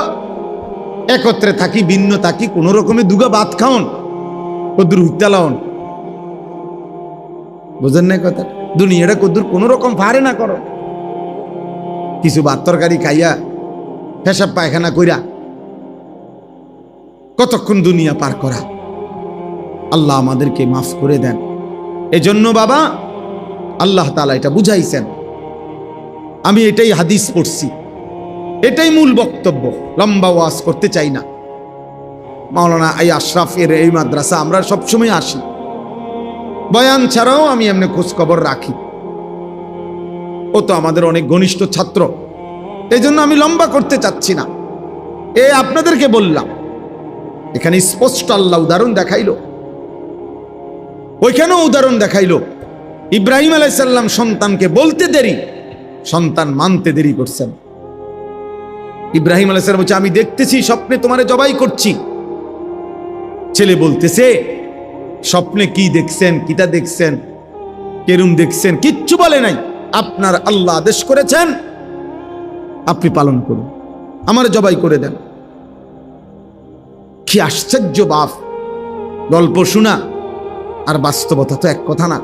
একত্রে থাকি, ভিন্ন থাকি, কোন রকমে দুগা ভাত খাওন, কদ্দুর উত্তালাওন, বুঝেন না কথা? দুনিয়াটা কদ্দুর কোন রকম ফারে না করো, কিছু ভাত তরকারি খাইয়া পেশাব পায়খানা কইরা কতক্ষণ দুনিয়া পার করা। আল্লাহ আমাদেরকে মাফ করে দেন। এজন্য বাবা আল্লাহ তাআলা এটা বুঝাইছেন। আমি এটাই হাদিস পড়ছি, এটাই মূল বক্তব্য, লম্বা ওয়াজ করতে চাই না। মাওলানা আশরাফের এই মাদ্রাসা আমরা সবসময় আসি, বয়ান ছাড়াও আমি এমনি খোঁজ খবর রাখি, ও তো আমাদের অনেক ঘনিষ্ঠ ছাত্র, এই জন্য আমি লম্বা করতে চাচ্ছি না। আপনাদেরকে বললাম, এখানে স্পষ্ট আল্লাহ উদাহরণ দেখাইলো, ওইখানেও উদাহরণ দেখাইলো। ইব্রাহিম আলাইহিস সালাম সন্তানকে বলতে দেরি, সন্তান মানতে দেরি করছেন। ইব্রাহিম আলাইহিস সালাম বলছে, আমি দেখতেছি স্বপ্নে তোমারে জবাই করছি। ছেলে বলতেছে, স্বপ্নে কি দেখছেন, কিটা দেখছেন, কেরুম দেখছেন, কিচ্ছু বলে নাই। আপনার আল্লাহ আদেশ করেছেন, আপনি পালন করুন, আমার জবাই করে দেন। কি আশ্চর্য বাপ! গল্প শোনা আর বাস্তবতা তো এক কথা না।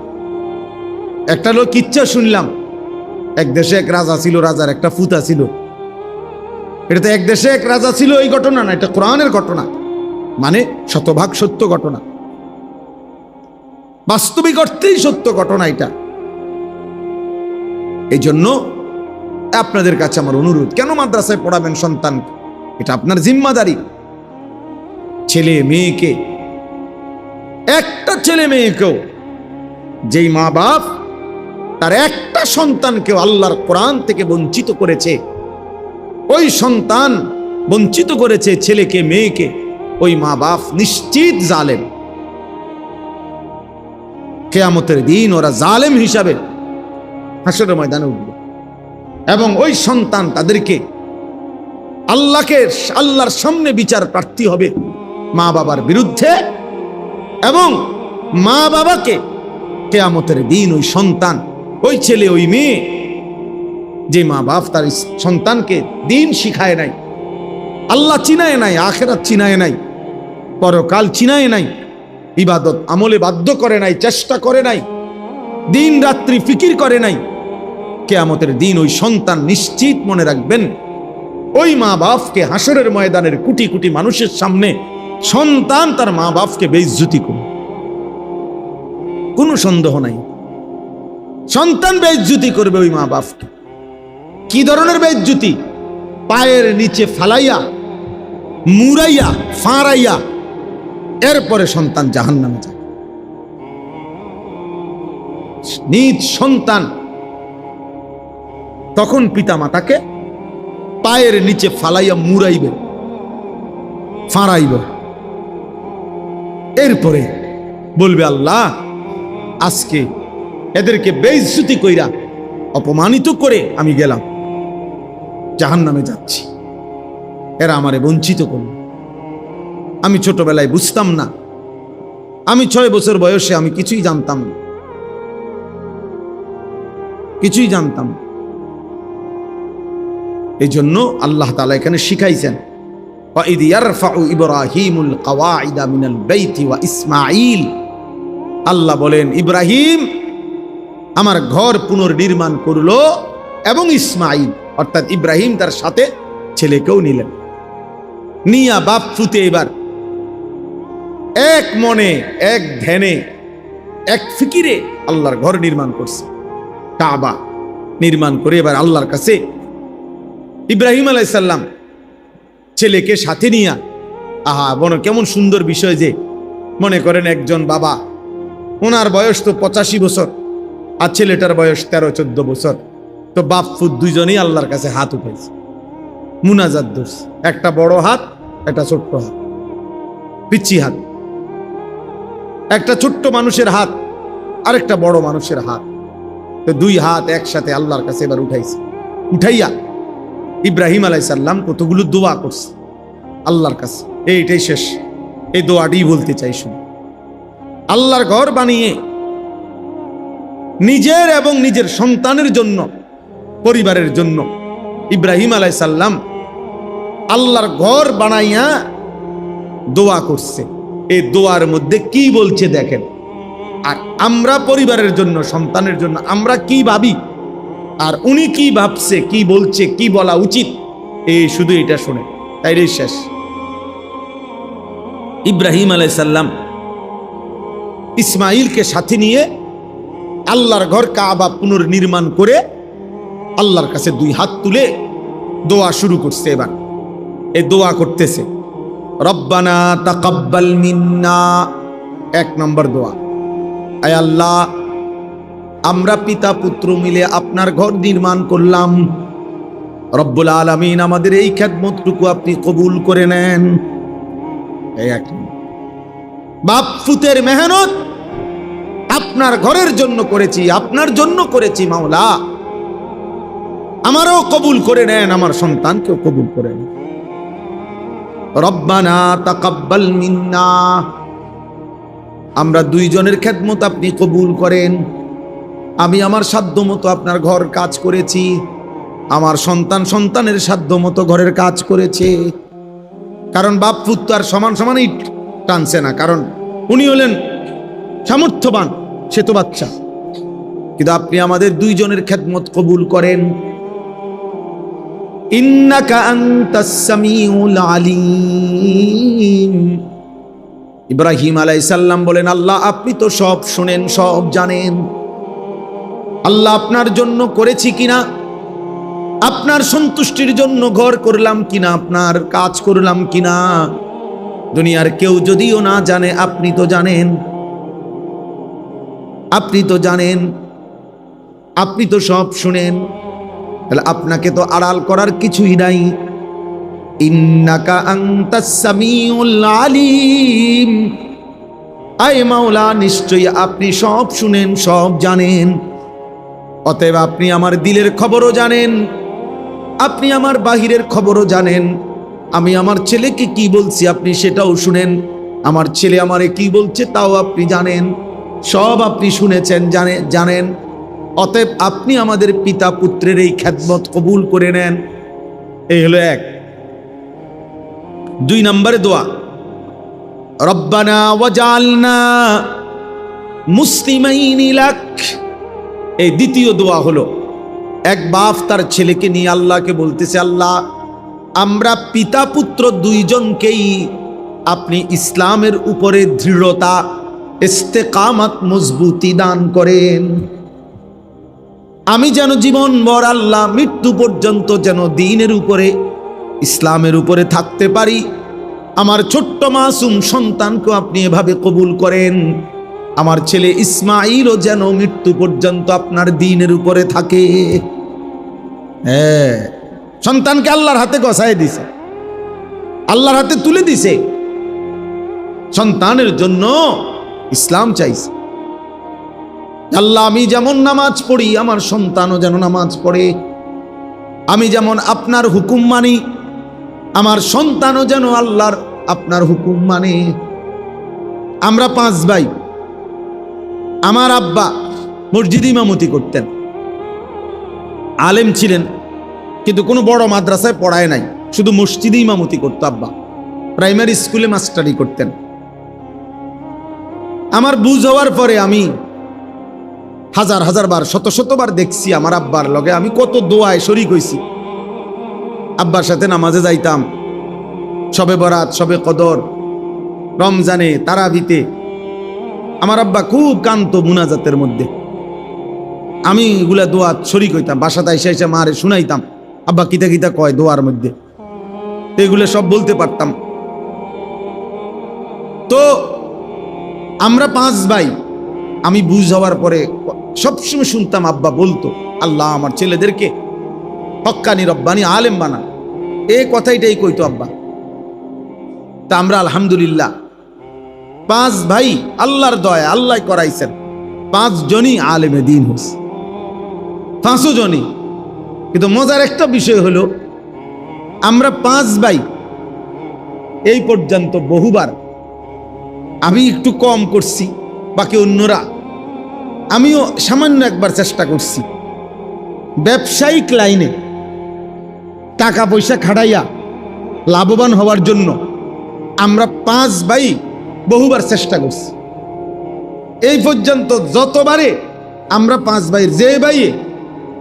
একটা লোক কিচ্ছা শুনলাম, এক দেশে এক রাজা ছিল, রাজার একটা ফুতা ছিল। এটা তো এক দেশে এক রাজা ছিল এই ঘটনা না, এটা কোরআনের ঘটনা, মানে শতভাগ সত্য ঘটনা, বাস্তবিক অর্থেই সত্য ঘটনা এটা। এই জন্য আপনাদের কাছে আমার অনুরোধ, কেন মাদ্রাসায় পড়াবেন সন্তান, এটা আপনার জিম্মাদারি। ছেলে মেয়েকে, একটা ছেলে মেয়েকেও, যেই মা বাপ তার একটা সন্তানকেও আল্লাহর কোরআন থেকে বঞ্চিত করেছে, ওই সন্তান বঞ্চিত করেছে ছেলেকে মেয়েকে, ওই মা বাপ নিশ্চিত জালেম। কিয়ামতের দিন ওরা জালেম হিসাবে হাসরের ময়দানে উঠবে, এবং ওই সন্তান তাদেরকে আল্লাহর সামনে বিচার প্রার্থী হবে মা বাবার বিরুদ্ধে, এবং মা বাবাকে কিয়ামতের দিন ওই সন্তান, ওই ছেলে ওই মেয়ে, যে মা বাপ তার সন্তানকে দিন শিখায় নাই, আল্লাহ চিনায় নাই, আখিরাত চিনায় নাই, পরকাল চিনায় নাই, ইবাদত আমলে বাধ্য করে নাই, চেষ্টা করে নাই, দিন রাত্রি ফিকির করে নাই, কিয়ামতের দিন ওই সন্তান নিশ্চিত মনে রাখবেন, ওই মা বাপকে হাসরের ময়দানের কোটি কোটি মানুষের সামনে সন্তান তার মা বাপকে বেইজ্জতি করবে, কোনো সন্দেহ নাই। সন্তান বেইজ্জতি করবে ওই মা বাপকে। কি ধরনের বেইজ্জতি? পায়ের নিচে ফালাইয়া, মুরাইয়া, ফাঁড়াইয়া, এরপরে সন্তান জাহান্নামে যায়। নিজ সন্তান তখন পিতা মাতাকে পায়ের নিচে ফালাইয়া মুড়াইবে, ফাঁড়াইবে। এরপরে বলবে, আল্লাহ আজকে এদেরকে বেইজ্জতি কইরা অপমানিত করে আমি গেলাম, জাহান্নামে যাচ্ছি, এরা আমারে বঞ্চিত করল। আমি ছোটবেলায় বুঝতাম না, আমি 6 বছর বয়সে আমি কিছুই জানতাম না, কিছুই জানতাম। এই জন্য আল্লাহ তাআলা এখানে শিখাইছেন, وَإِذْ يَرْفَعُ إِبْرَاهِيمُ الْقَوَاعِدَ مِنَ الْبَيْتِ وَإِسْمَاعِيلُ, আল্লাহ বলেন ইব্রাহিম আমার ঘর পুনর্নির্মাণ করলো এবং ইসমাইল অর্থাৎ ইব্রাহিম তার সাথে ছেলেকেও নিলেন। নিয়া বাপ ফুতে এবার এক মনে, এক ধ্যানে, এক ফিকিরে আল্লাহর ঘর নির্মাণ করছে, কাবা নির্মাণ করে এবার আল্লাহর কাছে ইব্রাহিম আলাইহিস সালাম ছেলেকে সাথে নিয়া, আহা বনো কেমন সুন্দর বিষয় যে মনে করেন একজন বাবা, ওনার বয়স তো 85 বছর আর ছেলেটার বয়স 13-14 বছর, তো বাপ ফুত দুইজনেই আল্লাহর কাছে হাত উঠাইছে, মুনাজাত ধরছে, একটা বড় হাত, একটা ছোট্ট হাত, পিচ্ছি হাত, একটা ছোট্ট মানুষের হাত আর একটা বড় মানুষের হাত, তো 2 হাত একসাথে আল্লাহর কাছে এবার উঠাইছে। উঠাইয়া ইব্রাহিম আলাইহিস সালাম কতগুলো দোয়া করছে আল্লাহর কাছে। এইটাই শেষ, এই দোয়াটি বলতে চাই শুনুন। আল্লাহর ঘর বানিয়ে নিজের এবং নিজের সন্তানের জন্য, পরিবারের জন্য ইব্রাহিম আলাইহিস সালাম আল্লাহর ঘর বানাইয়া দোয়া করছে। এই দোয়ার মধ্যে কি বলছে দেখেন। আর আমরা পরিবারের জন্য, সন্তানের জন্য আমরা কি ভাবি, আর উনি কি ভাবছে, কি বলছে, কি বলা উচিত, এই শুধু এটা শুনে তাইলে শেষ। ইব্রাহিম আলাইহিস সালাম ইসমাইলকে সাথে নিয়ে আল্লাহর ঘর কাবা পুনর্নির্মাণ করে আল্লাহর কাছে 2 হাত তুলে দোয়া শুরু করছে। এবার এই দোয়া করতেছে, রব্বানা তাকাব্বাল মিন্না, 1 নম্বর দোয়া, আয় আল্লাহ আমরা পিতা পুত্র মিলে আপনার ঘর নির্মাণ করলাম, রব্বুল আলামিন আমাদের এই খেদমতটুকু আপনি কবুল করে নেন। এই এক বাপ ফুতের মেহনত আপনার ঘরের জন্য করেছি, আপনার জন্য করেছি, মাওলা আমারও কবুল করে নেন, আমার সন্তানকেও কবুল করে নেন। রব্বানা তাকাব্বাল মিন্না, আমরা 2 জনের খেদমত আপনি কবুল করেন। আমি আমার সাধ্য মতো আপনার ঘর কাজ করেছি, আমার সন্তানের সাধ্য মতো ঘরের কাজ করেছে। কারণ বাপ পুত্র আর সমান সমানই টানছে না, কারণ উনি হলেন সামর্থ্যবান, সে তো বাচ্চা, কিন্তু আপনি আমাদের 2 জনের খেদমত কবুল করেন। ইন্নাকা আনতাস সামিউল আলিম, ইব্রাহিম আলাইহিস সালাম বলেন আল্লাহ আপনি তো সব শুনেন, সব জানেন। আল্লাহ আপনার জন্য করেছি কিনা, আপনার সন্তুষ্টির জন্য ঘর করলাম কিনা, আপনার কাজ করলাম কিনা, দুনিয়ার কেউ যদিও না জানে আপনি তো জানেন, আপনি তো জানেন, আপনি তো সব শুনেন, তাহলে আপনাকে তো আড়াল করার কিছুই নাই। ইন্নাকা আনতাস সামিউল আলিম, আয় মাওলা নিশ্চয়ই আপনি সব শুনেন, সব জানেন। অতএব আপনি আমার দিলের খবরও জানেন, আপনি আমার বাহিরের খবরও জানেন। আমি আমার ছেলেকে কি বলছি আপনি সেটাও শুনেন, আমার ছেলে আমারে কি বলছে তাও আপনি জানেন, সব আপনি শুনেছেন, জানেন। অতএব আপনি আমাদের পিতা পুত্রের এই খেদমত কবুল করে নেন। এই হলো 1। 2 নম্বরে দোয়া, রব্বানা ওয়াজআলনা মুসলিমাইনি লাক। এই দ্বিতীয় দোয়া হলো, এক বাপ তার ছেলেকে নিয়ে আল্লাহকে বলতেছে, আল্লাহ আমরা পিতা পুত্র 2 জনকেই আপনি ইসলামের উপরে দৃঢ়তা, ইস্তেকামাত, মজবুতি দান করেন। আমি যেন জীবনভর আল্লাহ মৃত্যু পর্যন্ত যেন দ্বীনের উপরে, ইসলামের উপরে থাকতে পারি। আমার ছোট্ট মাসুম সন্তানকে আপনি এভাবে কবুল করেন। আমার ছেলে ইসমাইলও যেন মৃত্যু পর্যন্ত আপনার দ্বীনের উপরে থাকে। হ্যাঁ, সন্তানকে আল্লাহর হাতে গছায় দিছে, আল্লাহর হাতে তুলে দিছে। সন্তানের জন্য ইসলাম চাইছে, আল্লাহ আমি যেমন নামাজ পড়ি আমার সন্তানও যেন নামাজ পড়ে, আমি যেমন আপনার হুকুম মানি আমার সন্তানও যেন আল্লাহর আপনার হুকুম মানে। আমরা 5 ভাই। আমার আব্বা মসজিদে ইমামতি করতেন, আলেম ছিলেন, কিন্তু কোনো বড় মাদ্রাসায় পড়ায় নাই, শুধু মসজিদে ইমামতি করতো আব্বা। প্রাইমারি স্কুলে মাস্টারি করতেন। আমার বুঝ হওয়ার পরে আমি হাজার হাজার বার শতবার দেখছি আমার আব্বার লগে আমি কত দোয়ায় শরীক হইছি। আব্বার সাথে নামাজে যাইতাম, শবে বরাত, শবে কদর, রমজানে, তারাবিতে। আমার আব্বা খুব কান্ত মুনাজাতের মধ্যে, আমি এগুলা দোয়া শরীক হইতাম। বাসাতে এসে এসে মারে শুনাইতাম আব্বা কিতা কিতা কয় দোয়ার মধ্যে, এগুলো সব বলতে পারতাম। তো আমরা 5 ভাই। আমি বুঝ হওয়ার পরে সবসময় শুনতাম আব্বা বলতো, আল্লাহ আমার ছেলেদেরকে হক্কানি রব্বানি আলেম বানা, এই কথাইটাই কইতো আব্বা। তা আমরা আলহামদুলিল্লাহ 5 ভাই আল্লাহর দয়া, আল্লাহ করাইছেন, 5 জনই আলেমে দ্বীন হইছে, 5 জনই। কিন্তু মজার একটা বিষয় হলো আমরা 5 ভাই এই পর্যন্ত বহুবার, আমি একটু কম করছি বাকি অন্যরা, আমিও সামান্য একবার চেষ্টা করছি ব্যবসায়িক লাইনে টাকা পয়সা খাটাইয়া লাভবান হওয়ার জন্য। আমরা 5 ভাই বহুবার চেষ্টা করছি। এই পর্যন্ত যতবারে আমরা 5 ভাইয়ের যে ভাইয়ে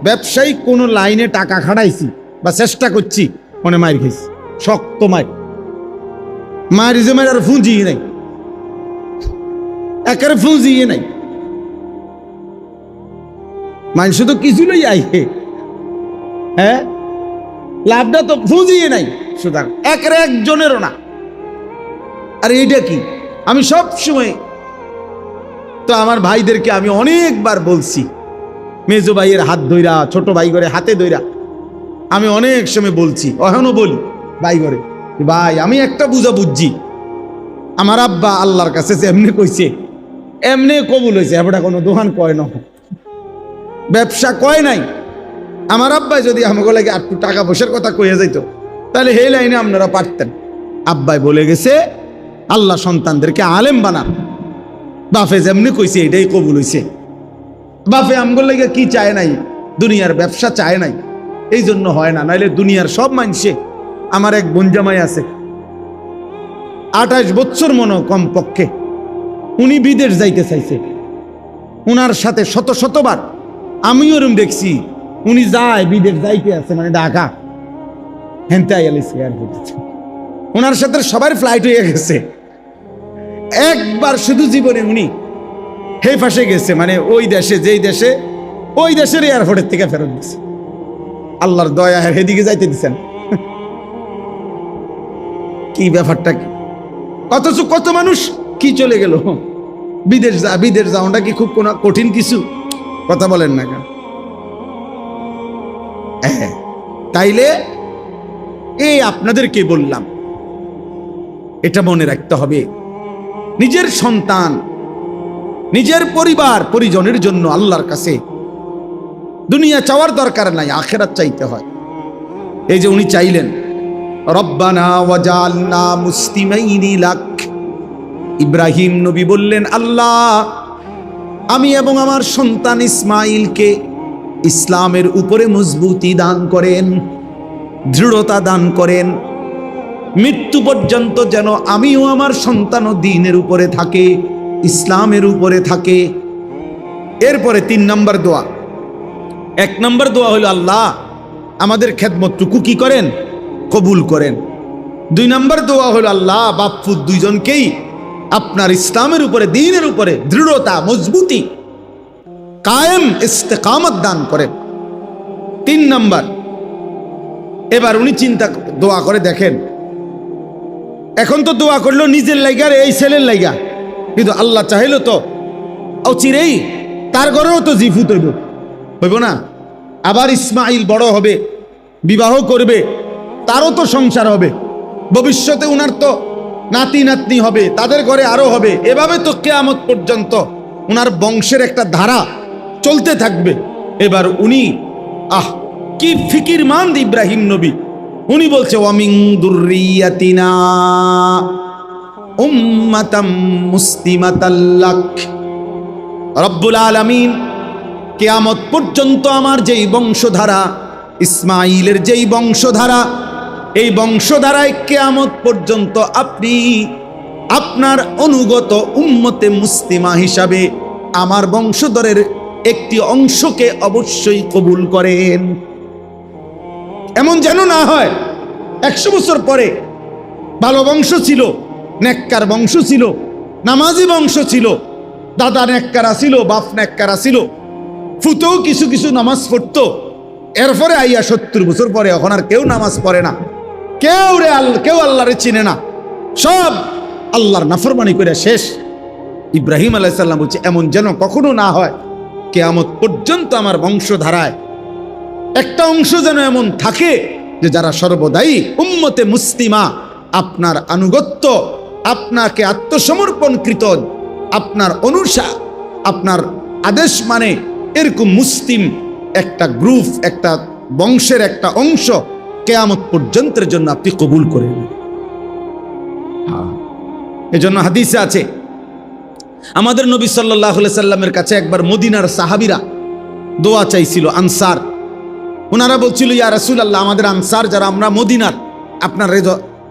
ব্যবসায়িক কোনো লাইনে টাকা খাটাইছি বা চেষ্টা করছি, মনে মায়ের খেয়েছি, শক্ত মায়ের, মায়ের যে মায়ের আর ফুঁজিয়ে নাই, একেবারে ফুঁজিয়ে নাই। মানুষ তো কিছু লই আইহে, হ্যাঁ, লাভটা তো ফুঁজিয়ে নাই, সুতরাং একেবারে একজনেরও না। আর এইটা কি, আমি সব সময় তো আমার ভাইদেরকে আমি অনেকবার বলছি, মেজো ভাইয়ের হাত ধইরা, ছোট ভাই করে হাতে ধইরা আমি অনেক সময় বলছি, এখনো বলি ভাই করে, ভাই আমি একটা বুঝা বুঝছি, আমার আব্বা আল্লাহর কাছে এমনি কইছে এমনি কবুল হয়েছে, এবারটা কোনো দোকান কয় না, ব্যবসা কয় নাই। আমার আব্বাই যদি আমাকে লাগে একটু টাকা পয়সার কথা কইয়া যাইত, তাহলে এই লাইনে আপনারা পারতেন। আব্বাই বলে গেছে আল্লাহ সন্তানদেরকে আলেম বানান, বাপে যেমনি কইছে এটাই কবুল হইছে। বাপে আমগোর লাগে কি চায় নাই, দুনিয়ার ব্যবসা চায় নাই, এই জন্য হয় না, নাইলে দুনিয়ার সব মানুষে। আমার এক বোনজামাই আছে 28 বছর মনে কম পক্ষে, উনি বিদেশ যাইতে চাইছে, উনার সাথে শতবার আমিও ওরম দেখছি, উনি যায় বিদেশ যাইতে আছে, মানে ঢাকা হেনতে আইয়ালিস এয়ারপোর্টে, ওনার সাথে সবার ফ্লাইট হয়ে গেছে। একবার শুধু জীবনে উনি হে ফাঁসে গেছে, মানে ওই দেশে, যেই দেশে, ওই দেশের এয়ারপোর্টের থেকে ফেরত দিচ্ছে। আল্লাহর দয়া হেদিকে যাইতে দিচ্ছেন, কি ব্যাপারটা কি? অথচ কত মানুষ কি চলে গেল বিদেশ যাওয়াটা কি খুব কোনো কঠিন কিছু? কথা বলেন না কেন? তাইলে এই আপনাদেরকে বললাম, এটা মনে রাখতে হবে, নিজের সন্তান, নিজের পরিবার পরিজনের জন্য আল্লাহর কাছে দুনিয়া চাওয়ার দরকার নাই, আখিরাত চাইতে হয়। এই যে উনি চাইলেন রব্বানা ওয়াজআলনা মুসলিমাইনি লাক, ইব্রাহিম নবী বললেন আল্লাহ আমি এবং আমার সন্তান ইসমাইলকে ইসলামের উপরে মজবুতি দান করেন, দৃঢ়তা দান করেন, মৃত্যু পর্যন্ত যেন আমিও আমার সন্তানও দ্বীনের উপরে থাকে, ইসলামের উপরে থাকে। এরপরে 3 নম্বর দোয়া। 1 নম্বর দোয়া হলো আল্লাহ আমাদের খেদমতটুকু কি করেন, কবুল করেন। 2 নম্বর দোয়া হলো আল্লাহ বাপ্পু দুইজনকেই আপনার ইসলামের উপরে, দ্বীনের উপরে দৃঢ়তা, মজবুতি, কায়েম ইস্তেকামত দান করেন। 3 নম্বর, এবার উনি চিন্তা দোয়া করে দেখেন, এখন তো দোয়া করলো নিজের লাইগা, এই ছেলের লাইগা, কিন্তু আল্লাহ চাইলো তো চিরেই তার ঘরেও তো জিফুত হইব না? আবার ইসমাইল বড় হবে, বিবাহ করবে, তারও তো সংসার হবে, ভবিষ্যতে উনার তো নাতি নাতনি হবে, তাদের ঘরে আরো হবে, এভাবে তো কিয়ামত পর্যন্ত উনার বংশের একটা ধারা চলতে থাকবে। এবার উনি কি ফিকিরমান্দ ইব্রাহিম নবী, উনি বলছে ওয়ামিন দুররিয়াতিনা উম্মাতাম মুসলিমাতাল লাক, রব্বুল আলামিন কিয়ামত পর্যন্ত আমার যেই বংশধারা, ইসমাইলের যেই বংশধারা, এই বংশধারায় কিয়ামত পর্যন্ত আপনি আপনার অনুগত উম্মতে মুসলিমা হিসাবে আমার বংশধরের একটি অংশকে অবশ্যই কবুল করেন। এমন যেন না হয় 100 বছর পরে ভালো বংশ ছিল, নেককার বংশ ছিল, নামাজি বংশ ছিল, দাদা নেককারা ছিল, বাপ নেককারা ছিল, ফুতেও কিছু কিছু নামাজ পড়তো, এরপরে আইয়া 70 বছর পরে এখন আর কেউ নামাজ পড়ে না, কেউ আল্লাহরে চিনে না, সব আল্লাহর নাফরমানি করে শেষ। ইব্রাহিম আলাইহিস সালাম বলছে এমন যেন কখনো না হয়, কিয়ামত পর্যন্ত আমার বংশধারায় একটা অংশ যেন এমন থাকে যে যারা সর্বদাই উম্মতে মুসলিমা, আপনার আনুগত্য, আপনাকে আত্মসমর্পণকৃত, আপনার অনুসার, আপনার আদেশ মানে এরকম মুসলিম একটা গ্রুপ, একটা বংশের একটা অংশ কিয়ামত পর্যন্তের জন্য আপনি কবুল করেন। এজন্য হাদিসে আছে, আমাদের নবী সাল্লাল্লাহু আলাইহি সাল্লামের কাছে একবার মদিনার সাহাবীরা দোয়া চাইছিল, আনসার, ওনারা বলছিল ইয়া রাসূলুল্লাহ, আমাদের আনসার যারা আমরা মদিনার আপনার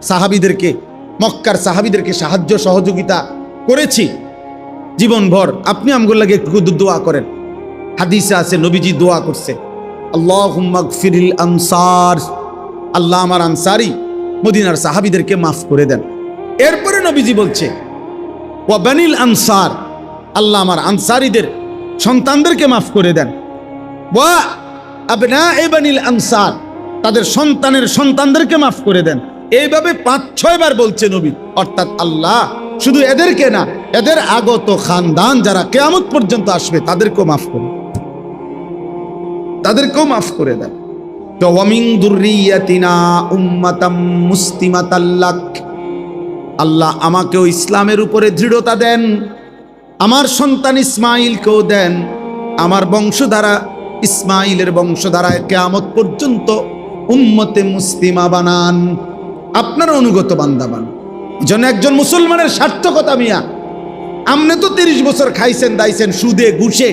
সাহাবীদেরকে, মক্কার সাহাবীদেরকে সাহায্য সহযোগিতা করেছি জীবনভর, আপনি আমগুলো লাগে একটু দোয়া করেন। হাদিসে আছে নবীজি দোয়া করছে, আল্লাহুম্মা গফিরিল আনসার, আল্লাহ আমার আনসারি মদিনার সাহাবীদেরকে মাফ করে দেন। এরপরে নবীজি বলছে ওয়া বানিল আনসার, আল্লাহ আমার আনসারীদের সন্তানদেরকে মাফ করে দেন। ওয়া আবনায়ে বানিল আনসার, তাদের সন্তানের সন্তানদেরকে মাফ করে দেন। এইভাবে 5-6 বার বলছে নবী, অর্থাৎ আল্লাহ শুধু এদেরকে না, এদের আগত খানদান যারা কিয়ামত পর্যন্ত আসবে তাদেরকেও মাফ করে, তাদেরকেও মাফ করে দেন। তো ওয়ামিন দুররিয়াতিনা উম্মাতাম মুসলিমাতাল লাক, আল্লাহ আমাকেও ইসলামের উপরে দৃঢ়তা দেন, আমার সন্তান ইসমাইলকেও দেন, আমার বংশধারা ইসমাইলের বংশধারায় কিয়ামত পর্যন্ত উম্মতে মুসলিমা বানান, আপনার অনুগত বান্দা বানান। যেন একজন মুসলমানের সার্থকতা মিয়া, আপনি তো 30 বছর খাইছেন দাইছেন সুদে ঘুষে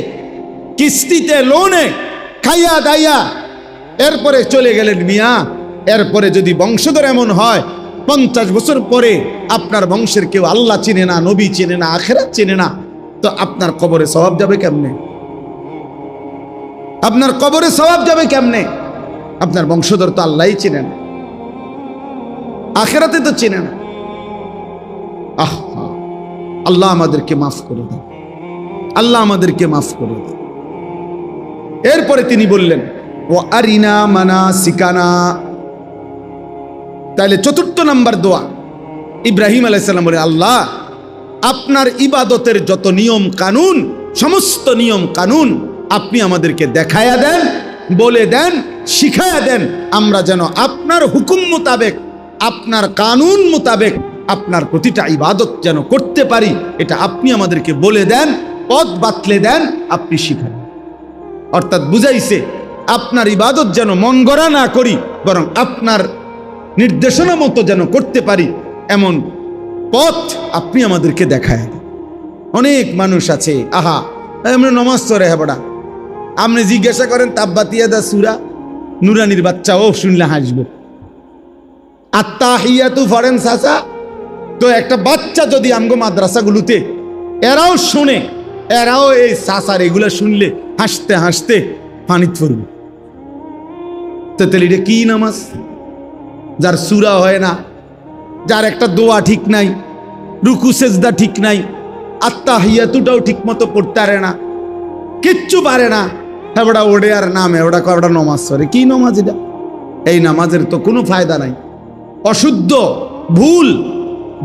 কিস্তিতে লোনে খাইয়া দাইয়া, এরপরে চলে গেলেন মিয়া। এরপরে যদি বংশধর এমন হয় 50 বছর পরে আপনার বংশের কেউ আল্লাহ চিনে না, নবী চিনে না, আখিরাত চিনে না, তো আপনার কবরে সওয়াব যাবে কেমনে? আপনার কবরে সওয়াব যাবে কেমনে? আপনার বংশধর তো আল্লাহই চিনেন, আখিরাতে তো চিনেন। আল্লাহ আমাদেরকে মাফ করে দেন, আল্লাহ আমাদেরকে মাফ করে দেন। এরপরে তিনি বললেন ও আরিনা মানাসিকানা, তাহলে 4 নম্বর দোয়া ইব্রাহিম আলাইহিস সালাম বলে, আল্লাহ আপনার ইবাদতের যত নিয়ম কানুন, সমস্ত নিয়ম কানুন আপনি আমাদেরকে দেখায়া দেন, বলে দেন, শিখায়া দেন, আমরা যেন আপনার হুকুম মোতাবেক, আপনার কানুন মোতাবেক আপনার প্রতিটা ইবাদত যেন করতে পারি, এটা আপনি আমাদেরকে বলে দেন, পথ বাতলে দেন, আপনি শিখান। অর্থাৎ বুঝাইছে আপনার ইবাদত যেন মন গড়া না করি, বরং আপনার নির্দেশনা মতো যেন করতে পারি, এমন পথ আপনি আমাদেরকে দেখায় দেন। অনেক মানুষ আছে, আহা আমরা নমাজ পড়ে হ্যাঁ বড়া, আপনি জিজ্ঞাসা করেন তাব্বাতিয়াদা সূরা নুরানির বাচ্চা ও শুনলে হাসবো, আত্তাহিয়াতু ফরেন চাচা, তো একটা বাচ্চা যদি আমগো মাদ্রাসাগুলোতে এরাও শুনে, এরাও এই চাচার এগুলা শুনলে হাসতে হাসতে পানিত পড়বে। তো তাহলে এটা কি নামাজ? যার সূরা হয় না, যার একটা দোয়া ঠিক নাই, রুকু সেজদা ঠিক নাই, আত্তাহিয়াতুটাও ঠিক মতো পড়তে পারে না, কিচ্ছু পারে না, হ্যাঁ ওটা ওড়ে আর নামে ওটা ওটা নমাজ পড়ে। কি নমাজ এটা? এই নামাজের তো কোনো ফায়দা নাই, অশুদ্ধ, ভুল।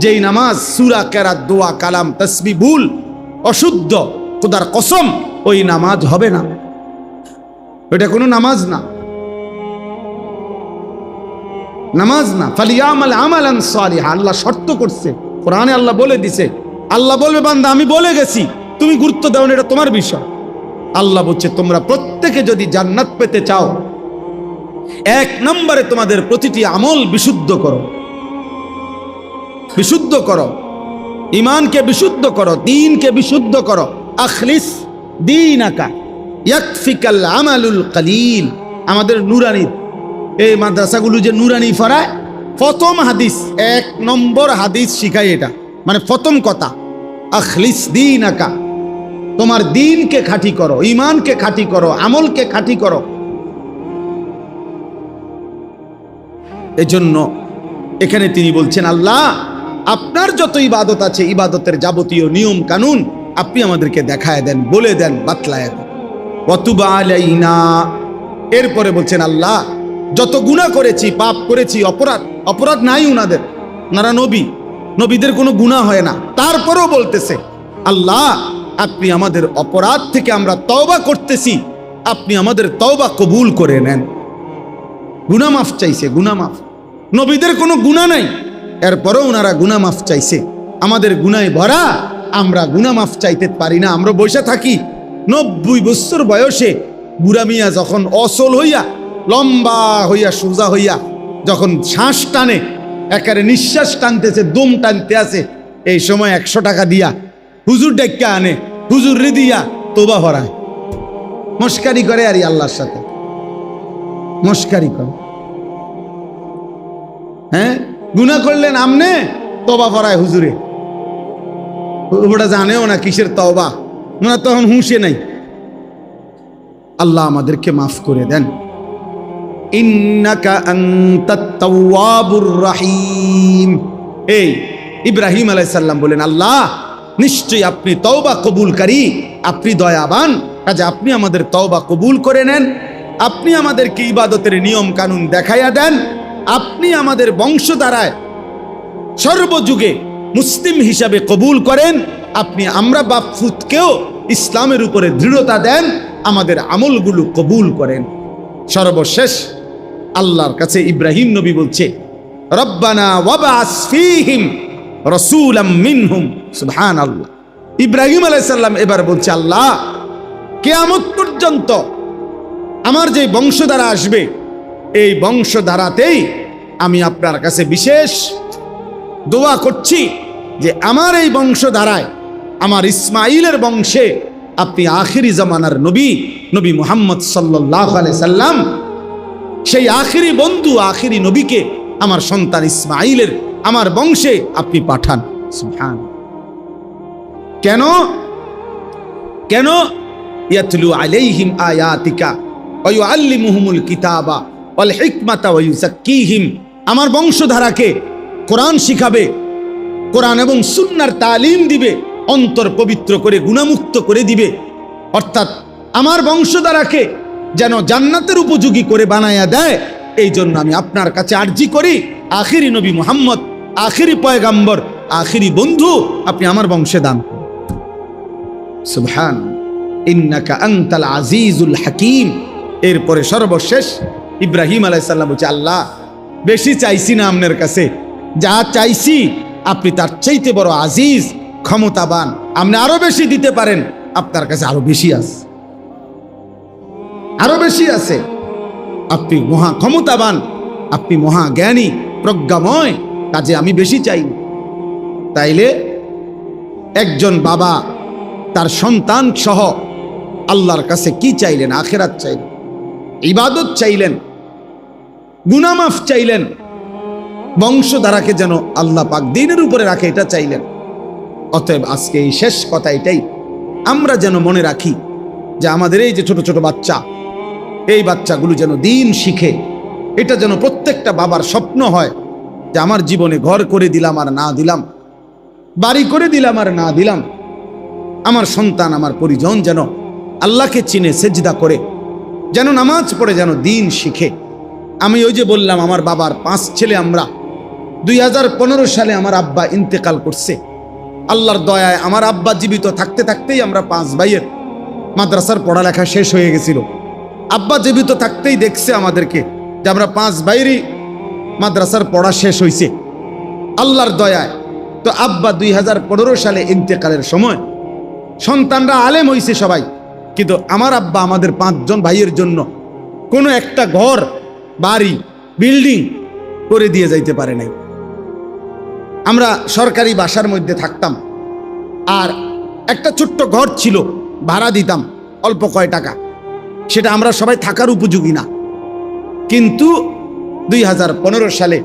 যেই নামাজ সূরা কেরাত দোয়া কালাম তাসবিহ ভুল, অশুদ্ধ, খোদার কসম ওই নামাজ হবে না। ওটা কোনো নামাজ না, নামাজ না। ফালিয়ামাল আমালান সালিহা, আল্লাহ শর্ত করছে কোরআনে, আল্লাহ বলে দিছে। আল্লাহ বলবে বান্দা আমি বলে গেছি, তুমি গুরুত্ব দাও না, এটা তোমার বিষয়। আল্লাহ বলছে তোমরা প্রত্যেকে যদি জান্নাত পেতে চাও, এক নম্বরে তোমাদের প্রতিটি আমল বিশুদ্ধ করো, বিশুদ্ধ করো, ঈমানকে বিশুদ্ধ করো, দ্বীনকে বিশুদ্ধ করো। আখলিস দীনাকা ইয়াকফিকাল আমালুল কলিল। আমাদের নুরানি এই মাদ্রাসাগুলো যে নুরানি ফরায়, প্রথম হাদিস, এক নম্বর হাদিস শিখায় এটা, মানে প্রথম কথা আখলিস দীনাকা, তোমার দ্বীনকে খাঁটি করো, ঈমানকে খাঁটি করো, আমলকে খাঁটি করো। এজন্য এখানে তিনি বলছেন আল্লাহ আপনার যত ইবাদত আছে, ইবাদতের যাবতীয় নিয়ম কানুন আপনি আমাদেরকে দেখায় দেন, বলে দেন, বাতলায় দেন। ওয়াতুবা আলাইনা, এরপরে বলছেন আল্লাহ যত গুনাহ করেছি, পাপ করেছি, অপরাধ নাই উনাদের, ওনারা নবী, নবীদের কোনো গুনাহ হয় না, তারপরেও বলতেছে আল্লাহ আপনি আমাদের অপরাধ থেকে আমরা তওবা করতেছি, আপনি আমাদের তওবা কবুল করে নেন। গুনাহ মাফ চাইছে, গুনাহ মাফ। নবীদের কোনো গুনাহ নাই, এরপরেও ওনারা গুনাহ মাফ চাইছে। আমাদের গুনায় ভরা, আমরা গুনাহ মাফ চাইতে পারি না। আমরা বসে থাকি 90 বছর বয়সে, বুড়া মিয়া যখন অসল হইয়া, লম্বা হইয়া, সোজা হইয়া যখন শ্বাস টানে, একেবারে নিঃশ্বাস টানতেছে, দম টানতে আছে, এই সময় 100 টাকা দিয়া হুজুর ডাক্কা আনে, হুজুর রে দিয়া তোবা ভরায়, মস্কারি করে আর আল্লাহর সাথে মস্কারি করে। হ্যাঁ, গুনাহ করলেন আমনে, তওবা ভরায় হুজুরে, ওটা জানেও না কিসের তওবা, ওনা তখন হুঁশে নাই। আল্লাহ আমাদেরকে মাফ করে দেন। ইন্নাকা আনতাত তাওয়াবুর রহিম। এই ইব্রাহিম আলাইহিস সালাম বলেন আল্লাহ নিশ্চয়ই আপনি তওবা কবুলকারী, আপনি দয়াবান, কাজে আপনি আমাদের তওবা কবুল করে নেন, আপনি আমাদেরকে ইবাদতের নিয়ম কানুন দেখাইয়া দেন, আপনি আমাদের বংশধারায় সর্বযুগে মুসলিম হিসাবে কবুল করেন, আপনি আমরা বাপ ফুতকেও ইসলামের উপরে দৃঢ়তা দেন, আমাদের আমলগুলো কবুল করেন। সর্বশেষ আল্লাহর কাছে ইব্রাহিম নবী বলছে রব্বানা ওয়াবআস ফীহিম রাসূলাম মিনহুম। সুবহানাল্লাহ। ইব্রাহিম আলাইহিস সালাম এবার বলছে আল্লাহ কিয়ামত পর্যন্ত আমার যে বংশধারা আসবে, এই বংশধারাতেই আমি আপনার কাছে বিশেষ দোয়া করছি যে আমার এই বংশধারায়, আমার ইসমাইলের বংশে আপনি আখিরি জামানার নবী, নবী মুহাম্মদ সাল্লাল্লাহু আলাইহি সাল্লাম, সেই আখিরি বন্ধু, আখিরি নবীকে আমার সন্তান ইসমাইলের আমার বংশে আপনি পাঠান। সুবহান। কেন কেন? ইয়াতলু আলাইহিম আয়াতিকা ওয়া ইউআল্লিমুহুমুল কিতাবা ওয়াল হিকমাতা ওয়া ইউযাক্কিহিম। আমার বংশধারাকে কোরআন শিখাবে, কোরআন এবং সুন্নাহর তালিম দিবে, অন্তর পবিত্র করে গুনাহমুক্ত করে দিবে। অর্থাৎ আমার বংশধারাকে যেন জান্নাতের উপযোগী করে বানায়া দেয়, এই জন্য আমি আপনার কাছে আরজি করি, আখিরি নবী মুহাম্মদ, আখিরি পয়গাম্বর, আখিরি বন্ধু আপনি আমার বংশে দান করুন। সুবহান। ইন্নাকা আনতাল আজিজুল হাকিম। এরপরে সর্বশেষ ইব্রাহিম আলাইহিস সালাম বলছে আল্লাহ বেশি চাইছি না আপনার কাছে, যা চাইছি আপনি তার চাইতে বড় আজিজ, ক্ষমতাবান, আপনি আরো বেশি দিতে পারেন, আপনার কাছে আরো বেশি আছে, আরো বেশি আছে। আপনি মহা ক্ষমতাবান, আপনি মহা জ্ঞানী, প্রজ্ঞাময়, কাজে আমি বেশি চাই। তাইলে একজন বাবা তার সন্তান সহ আল্লাহর কাছে কি চাইলেন? আখিরাত চাইলেন, ইবাদত চাইলেন, গুনাহ মাফ চাইলেন, বংশধারাকে যেন আল্লাহ পাক দ্বীনের উপরে রাখে, এটা চাইলেন। অতএব আজকে এই শেষ কথা এটাই, আমরা যেন মনে রাখি যে আমাদের এই যে ছোট ছোট বাচ্চা, এই বাচ্চাগুলো যেন দ্বীন শিখে। এটা যেন প্রত্যেকটা বাবার স্বপ্ন হয় যে আমার জীবনে ঘর করে দিলাম আর না দিলাম, বাড়ি করে দিলাম আর না দিলাম, আমার সন্তান, আমার পরিজন যেন আল্লাহকে চিনে সেজদা করে, যেন নামাজ পড়ে, যেন দ্বীন শিখে। আমি ওই যে বললাম আমার বাবার 5 ছেলে, আমরা 2015 সালে আমার আব্বা ইন্তেকাল করছে। আল্লাহর দয়ায় আমার আব্বা জীবিত থাকতে থাকতেই আমরা 5 ভাইয়ের মাদ্রাসার পড়ালেখা শেষ হয়ে গেছিল। আব্বা জীবিত থাকতেই দেখছে আমাদেরকে যে আমরা 5 ভাইয়েরই মাদ্রাসার পড়া শেষ হয়েছে আল্লাহর দয়ায়। তো আব্বা 2015 সালে ইন্তেকালের সময় সন্তানরা আলেম হয়েছে সবাই, কিন্তু আমার আব্বা আমাদের 5 জন ভাইয়ের জন্য কোনো একটা ঘর, বাড়ি, বিল্ডিং করে দিয়ে যাইতে পারে নাই। আমরা সরকারি বাসার মধ্যে থাকতাম, আর একটা ছোট্ট ঘর ছিল, ভাড়া দিতাম অল্প কয় টাকা, সেটা আমরা সবাই থাকার উপযোগী না। কিন্তু 2015 সালে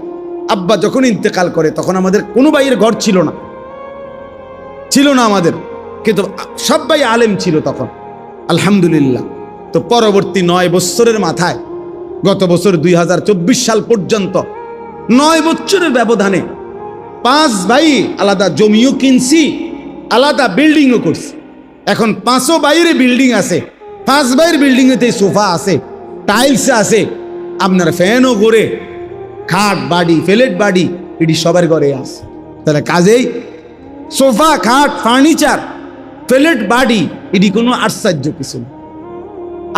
আব্বা যখন ইন্তেকাল করে তখন আমাদের কোনো ভাইয়ের ঘর ছিল না আমাদের, কিন্তু সব ভাই আলেম ছিল তখন, আলহামদুলিল্লাহ। তো পরবর্তী 9 বছরের মাথায়, গত বছর 2024 সাল পর্যন্ত 9 বছরের ব্যবধানে 5 ভাই আলাদা জমিও কিনছি, আলাদা বিল্ডিংও করছি। এখন 5 ভাইয়ের বিল্ডিং আছে, 5 ভাইয়ের বিল্ডিংয়েতে সোফা আছে, টাইলস আছে, আপনার ফ্যানও ঘুরে, খাট বাড়ি, প্লেট বাড়ি, এটি সবার ঘরে আছে। তাহলে কাজেই সোফা, খাট, ফার্নিচার, প্লেট বাড়ি, এটি কোনো আশ্চর্য কিছু না।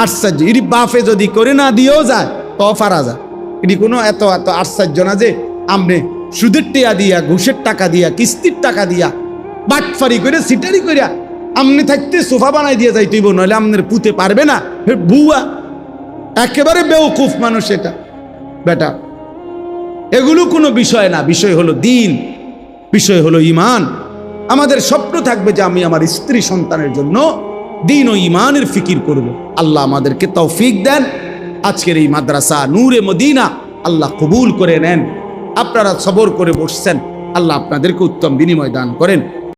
আশ্চর্য এটি বাফে যদি করে না দিয়েও যায় তো ফারা যায়, এটি কোনো এত এত আশ্চর্য না যে আপনি সুদের টাকা দিয়া, ঘুষের টাকা দিয়া, কিস্তির টাকা দিয়া, বাটফারি করে, সিটারি করে আমনে থাকতে সোফা বানাই দিয়ে যাই তুইব, নইলে আপনার পুঁতে পারবে না। বুয়া একেবারে বেওকুফ মানুষ এটা বেটা। এগুলো কোনো বিষয় না, বিষয় হলো দিন, বিষয় হলো ঈমান। আমাদের স্বপ্ন থাকবে যে আমি আমার স্ত্রী সন্তানের জন্য দিন ও ঈমানের ফিকির করব। আল্লাহ আমাদেরকে তৌফিক দেন। আজকের এই মাদ্রাসা নূরে মদিনা আল্লাহ কবুল করে নেন। আপনারা সবর করে বসছেন, আল্লাহ আপনাদেরকে উত্তম বিনিময় দান করেন।